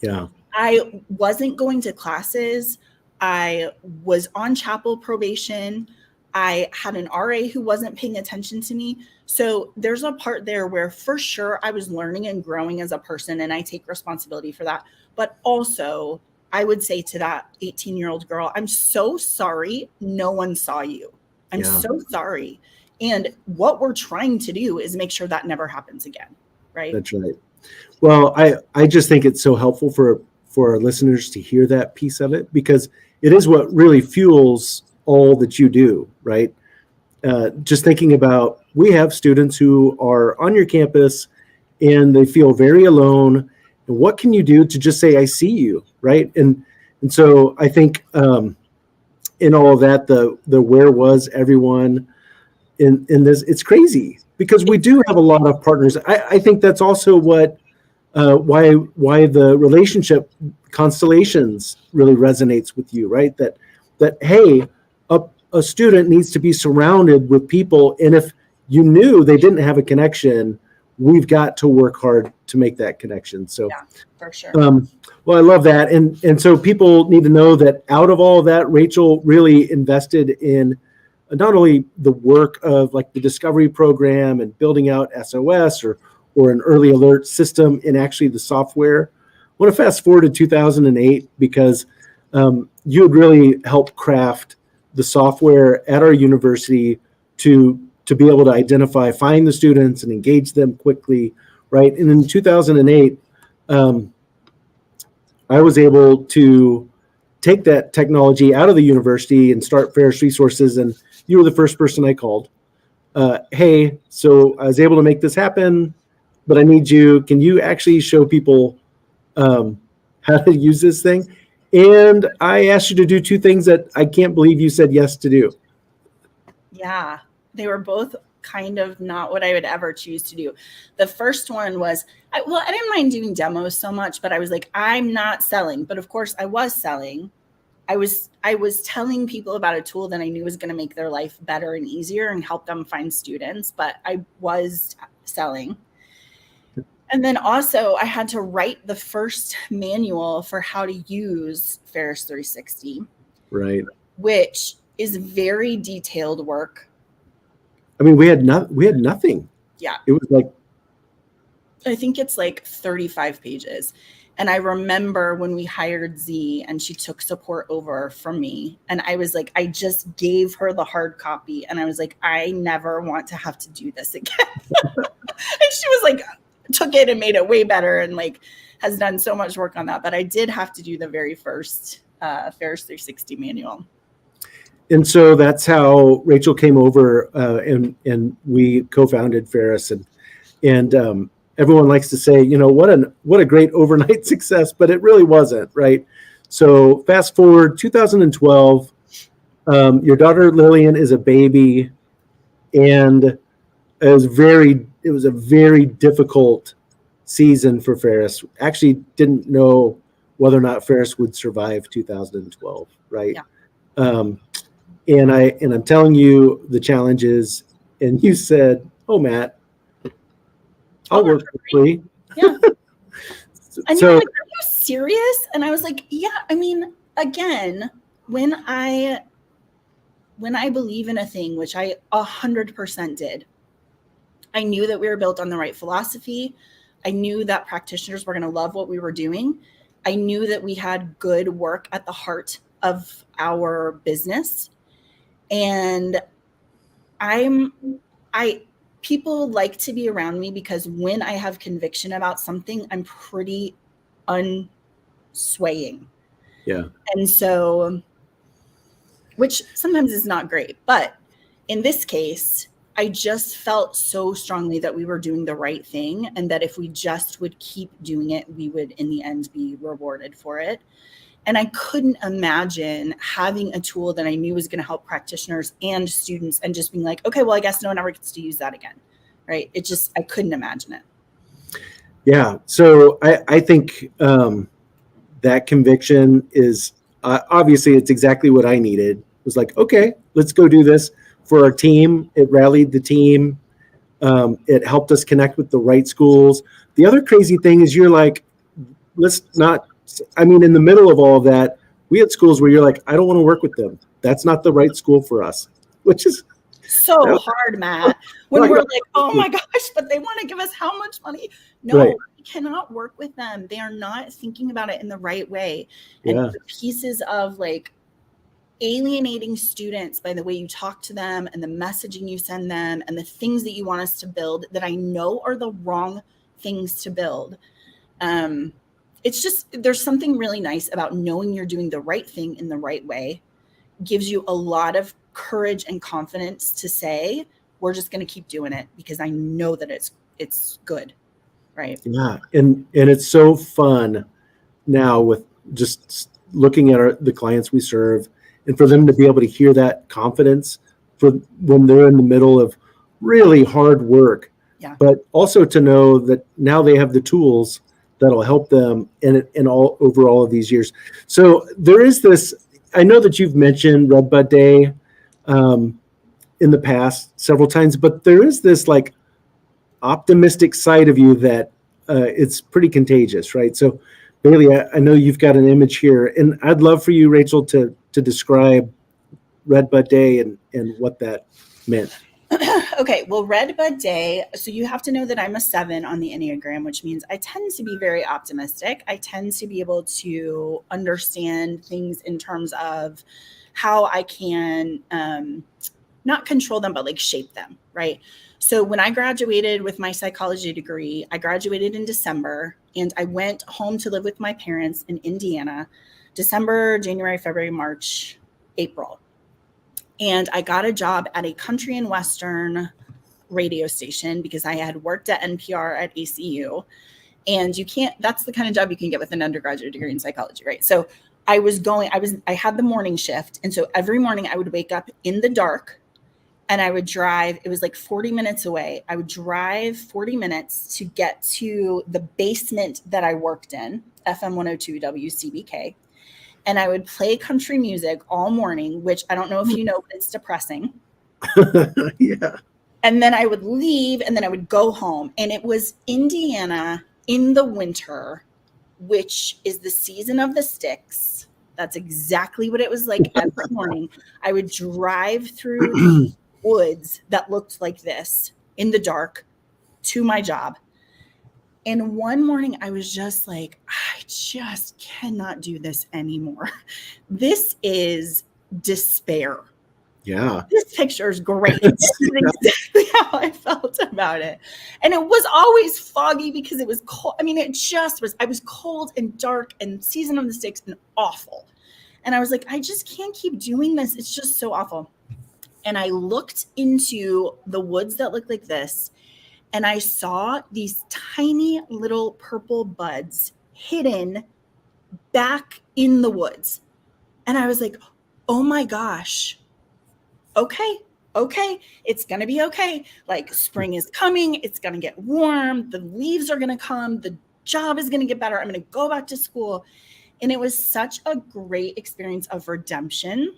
[SPEAKER 1] Yeah.
[SPEAKER 2] I wasn't going to classes. I was on chapel probation. I had an RA who wasn't paying attention to me. So there's a part there where for sure I was learning and growing as a person, and I take responsibility for that. But also, I would say to that 18-year-old girl, I'm so sorry no one saw you. I'm so sorry. And what we're trying to do is make sure that never happens again. Right?
[SPEAKER 1] That's right. Well, I just think it's so helpful for our listeners to hear that piece of it, because it is what really fuels all that you do, right? Just thinking about, we have students who are on your campus and they feel very alone. And what can you do to just say, I see you, right? And so I think in all of that, the where was everyone in this, it's crazy because we do have a lot of partners. I think that's also what why the relationship constellations really resonates with you, right? That hey, a student needs to be surrounded with people, and if you knew they didn't have a connection, we've got to work hard to make that connection. So
[SPEAKER 2] Yeah, for sure.
[SPEAKER 1] well, I love that, and so people need to know that out of all of that, Rachel really invested in not only the work of like the discovery program and building out SOS or an early alert system, and actually the software. I want to fast forward to 2008 because you had really helped craft the software at our university to be able to identify, find the students and engage them quickly, right? And in 2008, I was able to take that technology out of the university and start Ferris Resources, and you were the first person I called. Hey, so I was able to make this happen, but I need you. Can you actually show people how to use this thing? And I asked you to do two things that I can't believe you said yes to do.
[SPEAKER 2] Yeah, they were both kind of not what I would ever choose to do. The first one was, I didn't mind doing demos so much, but I was like, I'm not selling. But of course I was selling. I was telling people about a tool that I knew was going to make their life better and easier and help them find students, but I was selling. And then also I had to write the first manual for how to use Ferris 360,
[SPEAKER 1] right?
[SPEAKER 2] Which is very detailed work.
[SPEAKER 1] I mean, we had nothing.
[SPEAKER 2] Yeah.
[SPEAKER 1] It was like,
[SPEAKER 2] I think it's like 35 pages. And I remember when we hired Z and she took support over from me, and I was like, I just gave her the hard copy. And I was like, I never want to have to do this again. And she was like, took it and made it way better and like has done so much work on that. But I did have to do the very first Ferris 360 manual.
[SPEAKER 1] And so that's how Rachel came over and we co-founded Ferris, and everyone likes to say, you know, what a great overnight success, but it really wasn't, right? So fast forward 2012, your daughter Lillian is a baby, and it was a very difficult season for Ferris. Actually didn't know whether or not Ferris would survive 2012, right?
[SPEAKER 2] Yeah.
[SPEAKER 1] And I'm telling you the challenges, and you said, "Oh, Matt, I'll work for free."
[SPEAKER 2] Yeah. And you're like, "Are you serious?" And I was like, "Yeah." I mean, again, when I believe in a thing, which I 100% did, I knew that we were built on the right philosophy. I knew that practitioners were going to love what we were doing. I knew that we had good work at the heart of our business. And people like to be around me because when I have conviction about something, I'm pretty unswaying.
[SPEAKER 1] Yeah.
[SPEAKER 2] And so, which sometimes is not great, but in this case, I just felt so strongly that we were doing the right thing, and that if we just would keep doing it, we would in the end be rewarded for it. And I couldn't imagine having a tool that I knew was going to help practitioners and students and just being like, okay, well, I guess no one ever gets to use that again. Right. I couldn't imagine it.
[SPEAKER 1] Yeah. So I think that conviction is obviously it's exactly what I needed. It was like, okay, let's go do this for our team. It rallied the team. It helped us connect with the right schools. The other crazy thing is you're like, in the middle of all of that, we had schools where you're like, I don't want to work with them. That's not the right school for us, which is
[SPEAKER 2] so hard, Matt. When we're like, oh my gosh, but they want to give us how much money? No, right. We cannot work with them. They are not thinking about it in the right way. And the pieces of like alienating students by the way you talk to them and the messaging you send them and the things that you want us to build that I know are the wrong things to build. It's just, there's something really nice about knowing you're doing the right thing in the right way. Gives you a lot of courage and confidence to say, we're just going to keep doing it because I know that it's good. Right.
[SPEAKER 1] Yeah. And it's so fun now with just looking at the clients we serve, and for them to be able to hear that confidence for when they're in the middle of really hard work, but also to know that now they have the tools that'll help them in all of these years. So there is this, I know that you've mentioned Red Bud Day in the past several times, but there is this like optimistic side of you that it's pretty contagious, right? So Bailey, I know you've got an image here, and I'd love for you, Rachel, to describe Red Bud Day and what that meant.
[SPEAKER 2] Okay, well, Red Bud Day, so you have to know that I'm a 7 on the Enneagram, which means I tend to be very optimistic. I tend to be able to understand things in terms of how I can not control them, but like shape them, right? So when I graduated with my psychology degree, I graduated in December, and I went home to live with my parents in Indiana, December, January, February, March, April. And I got a job at a country and Western radio station because I had worked at NPR at ACU. And that's the kind of job you can get with an undergraduate degree in psychology, right? So I had the morning shift. And so every morning I would wake up in the dark and I would drive. It was like 40 minutes away. I would drive 40 minutes to get to the basement that I worked in, FM 102 WCBK. And I would play country music all morning, which I don't know if you know, but it's depressing.
[SPEAKER 1] Yeah.
[SPEAKER 2] And then I would leave, and then I would go home. And it was Indiana in the winter, which is the season of the sticks. That's exactly what it was like every morning. I would drive through woods that looked like this in the dark to my job. And one morning I was just like, I just cannot do this anymore. This is despair.
[SPEAKER 1] Yeah.
[SPEAKER 2] This picture is great. This is exactly how I felt about it. And it was always foggy because it was cold. I mean, I was cold and dark and season of the sticks and awful. And I was like, I just can't keep doing this. It's just so awful. And I looked into the woods that looked like this, and I saw these tiny little purple buds hidden back in the woods. And I was like, oh my gosh, okay, it's going to be okay. Like, spring is coming. It's going to get warm. The leaves are going to come. The job is going to get better. I'm going to go back to school. And it was such a great experience of redemption.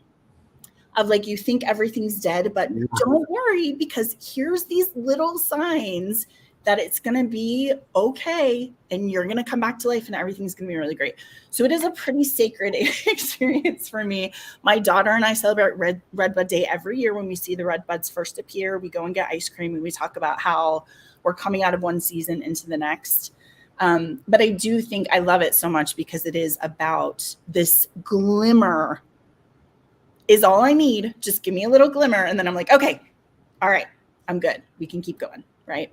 [SPEAKER 2] Of like, you think everything's dead, but don't worry, because here's these little signs that it's going to be okay, and you're going to come back to life, and everything's going to be really great. So it is a pretty sacred experience for me. My daughter and I celebrate Red Bud Day every year. When we see the red buds first appear, we go and get ice cream, and we talk about how we're coming out of one season into the next. But I do think I love it so much because it is about this glimmer is all I need. Just give me a little glimmer. And then I'm like, okay, all right, I'm good. We can keep going. Right.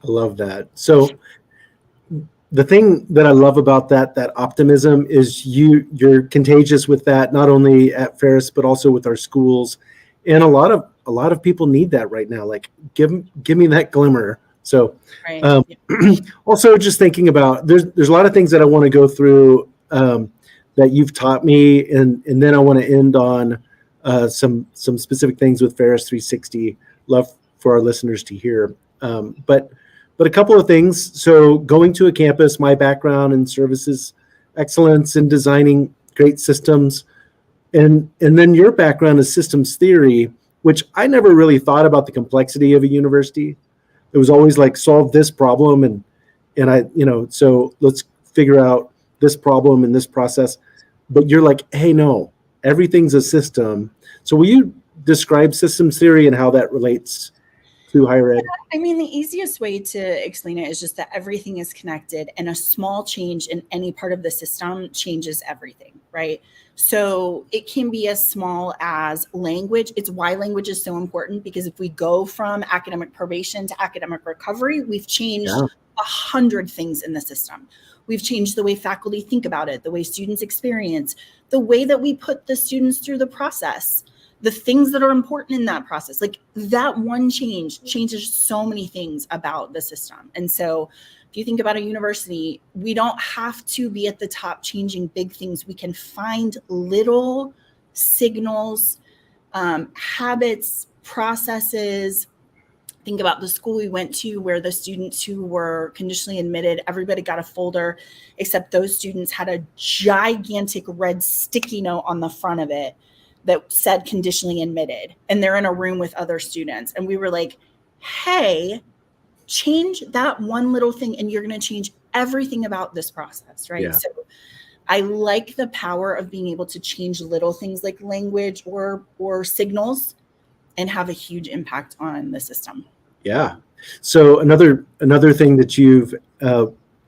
[SPEAKER 1] I love that. So the thing that I love about that optimism is you're contagious with that, not only at Ferris, but also with our schools. And a lot of people need that right now. Like, give me that glimmer. So right. Also just thinking about, there's a lot of things that I want to go through, that you've taught me, and then I want to end on some specific things with Ferris 360. Love for our listeners to hear, but a couple of things. So going to a campus, my background in services excellence and designing great systems, and then your background is systems theory, which I never really thought about the complexity of a university. It was always like, solve this problem, and I, so let's figure out this problem in this process. But you're like, hey, no, everything's a system. So will you describe systems theory and how that relates to higher ed?
[SPEAKER 2] I mean, the easiest way to explain it is just that everything is connected, and a small change in any part of the system changes everything, right? So it can be as small as language. It's why language is so important, because if we go from academic probation to academic recovery, we've changed 100 things in the system. We've changed the way faculty think about it, the way students experience, the way that we put the students through the process, the things that are important in that process. Like that one change changes so many things about the system. And so if you think about a university, we don't have to be at the top changing big things. We can find little signals, habits, processes. Think about the school we went to where the students who were conditionally admitted, everybody got a folder, except those students had a gigantic red sticky note on the front of it that said conditionally admitted. And they're in a room with other students. And we were like, hey, change that one little thing and you're going to change everything about this process, right?
[SPEAKER 1] Yeah.
[SPEAKER 2] So I like the power of being able to change little things like language or signals and have a huge impact on the system.
[SPEAKER 1] Yeah. So another thing that you've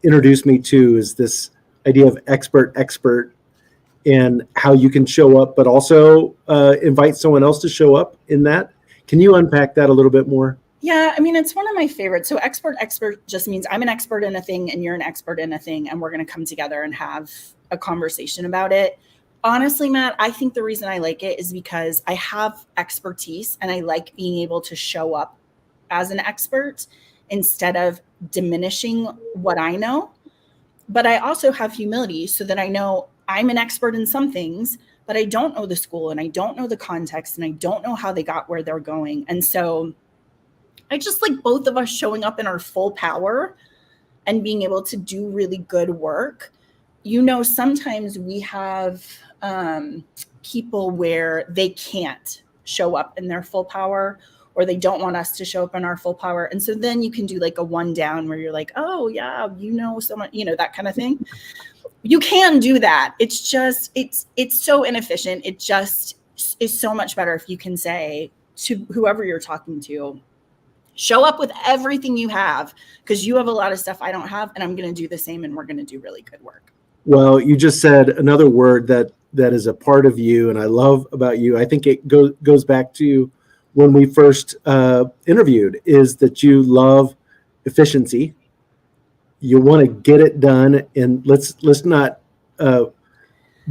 [SPEAKER 1] introduced me to is this idea of expert, and how you can show up, but also invite someone else to show up in that. Can you unpack that a little bit more?
[SPEAKER 2] Yeah, I mean, it's one of my favorites. So expert just means I'm an expert in a thing and you're an expert in a thing, and we're going to come together and have a conversation about it. Honestly, Matt, I think the reason I like it is because I have expertise and I like being able to show up as an expert instead of diminishing what I know. But I also have humility so that I know I'm an expert in some things, but I don't know the school and I don't know the context and I don't know how they got where they're going. And so I just like both of us showing up in our full power and being able to do really good work. You know, sometimes we have people where they can't show up in their full power, or they don't want us to show up in our full power. And so then you can do like a one down where you're like, oh yeah, you know, someone, you know, that kind of thing. You can do that. It's just, it's so inefficient. It just is so much better if you can say to whoever you're talking to, show up with everything you have, because you have a lot of stuff I don't have, and I'm going to do the same, and we're going to do really good work.
[SPEAKER 1] Well, you just said another word that is a part of you and I love about you. I think it goes back to when we first interviewed, is that you love efficiency. You want to get it done, and let's not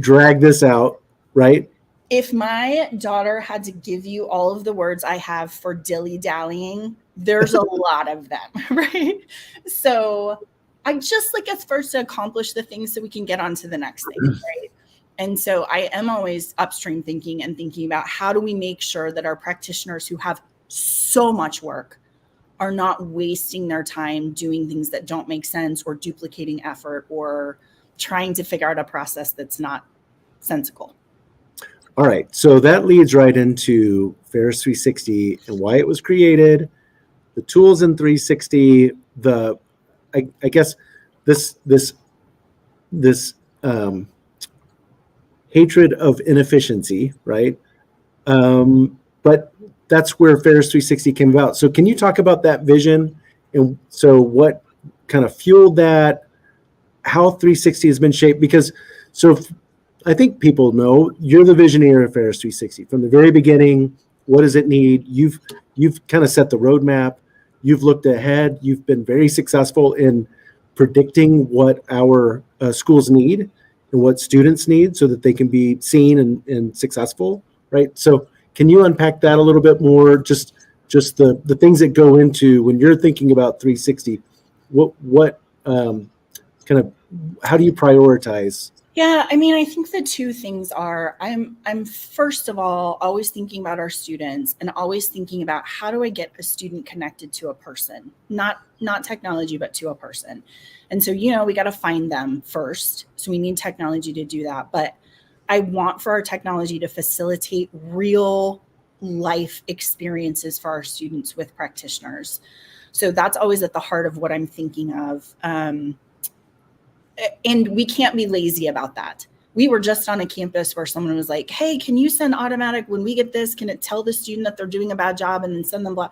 [SPEAKER 1] drag this out, right?
[SPEAKER 2] If my daughter had to give you all of the words I have for dilly-dallying, there's a lot of them, right? So I just like us first to accomplish the things so we can get on to the next thing, right? And so I am always upstream thinking and thinking about how do we make sure that our practitioners who have so much work are not wasting their time doing things that don't make sense or duplicating effort or trying to figure out a process that's not sensical.
[SPEAKER 1] All right. So that leads right into Ferris 360 and why it was created, the tools in 360, I guess this hatred of inefficiency, right? But that's where Ferris 360 came about. So can you talk about that vision, and so what kind of fueled that, how 360 has been shaped? Because I think people know you're the visionary of Ferris 360 from the very beginning. What does it need? You've kind of set the roadmap. You've looked ahead. You've been very successful in predicting what our schools need and what students need so that they can be seen and successful, right? So can you unpack that a little bit more? Just the things that go into when you're thinking about 360. What kind of, how do you prioritize?
[SPEAKER 2] Yeah, I mean, I think the two things are I'm first of all always thinking about our students and always thinking about how do I get a student connected to a person, not technology, but to a person. And so, you know, we got to find them first. So we need technology to do that. But I want for our technology to facilitate real life experiences for our students with practitioners. So that's always at the heart of what I'm thinking of. And we can't be lazy about that. We were just on a campus where someone was like, hey, can you send automatic when we get this? Can it tell the student that they're doing a bad job and then send them blah?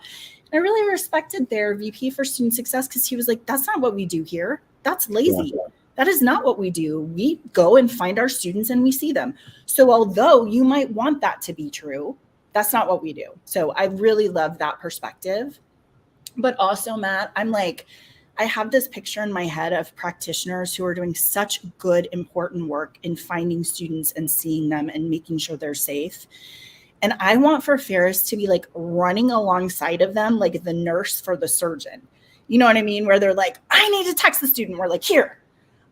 [SPEAKER 2] I really respected their VP for student success because he was like, that's not what we do here. That's lazy. Yeah. That is not what we do. We go and find our students and we see them. So although you might want that to be true, that's not what we do. So I really love that perspective. But also, Matt, I'm like, I have this picture in my head of practitioners who are doing such good, important work in finding students and seeing them and making sure they're safe. And I want for Ferris to be like running alongside of them, like the nurse for the surgeon. You know what I mean? Where they're like, I need to text the student. We're like, here,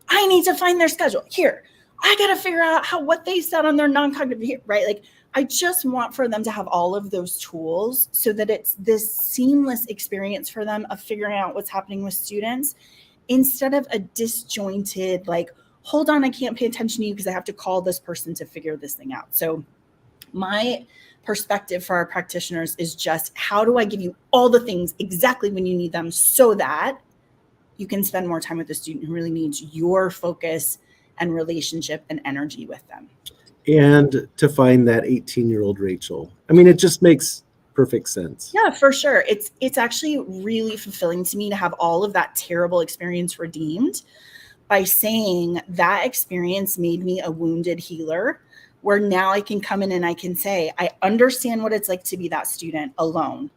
[SPEAKER 2] I need to find their schedule. Here, I got to figure out what they said on their non-cognitive, right? Like, I just want for them to have all of those tools so that it's this seamless experience for them of figuring out what's happening with students instead of a disjointed, like, hold on, I can't pay attention to you because I have to call this person to figure this thing out. So my perspective for our practitioners is just, how do I give you all the things exactly when you need them so that you can spend more time with the student who really needs your focus and relationship and energy with them.
[SPEAKER 1] And to find that 18-year-old Rachel. I mean, it just makes perfect sense.
[SPEAKER 2] Yeah, for sure. It's actually really fulfilling to me to have all of that terrible experience redeemed by saying that experience made me a wounded healer, where now I can come in and I can say, I understand what it's like to be that student alone.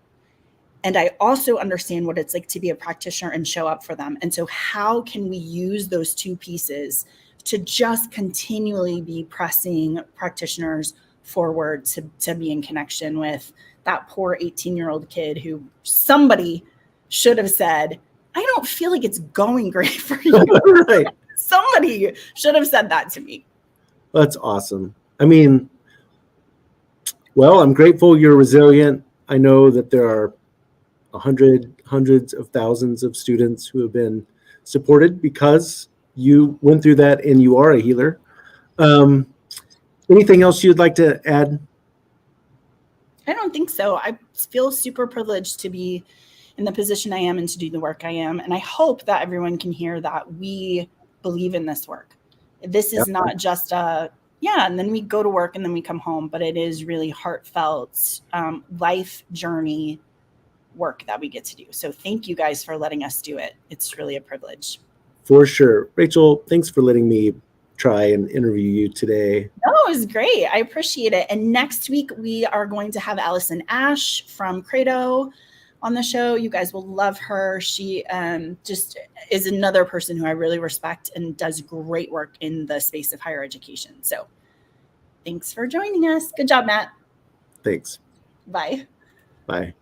[SPEAKER 2] And I also understand what it's like to be a practitioner and show up for them. And so how can we use those two pieces to just continually be pressing practitioners forward to be in connection with that poor 18-year-old kid who somebody should have said, I don't feel like it's going great for you.
[SPEAKER 1] Right.
[SPEAKER 2] Somebody should have said that to me.
[SPEAKER 1] That's awesome. I mean, well, I'm grateful you're resilient. I know that there are hundreds of thousands of students who have been supported because you went through that and you are a healer. Anything else you'd like to add?
[SPEAKER 2] I don't think so. I feel super privileged to be in the position I am and to do the work I am. And I hope that everyone can hear that we believe in this work. This is not just and then we go to work and then we come home, but it is really heartfelt life journey work that we get to do. So thank you guys for letting us do it. It's really a privilege.
[SPEAKER 1] For sure. Rachel, thanks for letting me try and interview you today.
[SPEAKER 2] No, it was great. I appreciate it. And next week we are going to have Allison Ash from Credo on the show. You guys will love her. She just is another person who I really respect and does great work in the space of higher education. So thanks for joining us. Good job, Matt.
[SPEAKER 1] Thanks.
[SPEAKER 2] Bye.
[SPEAKER 1] Bye.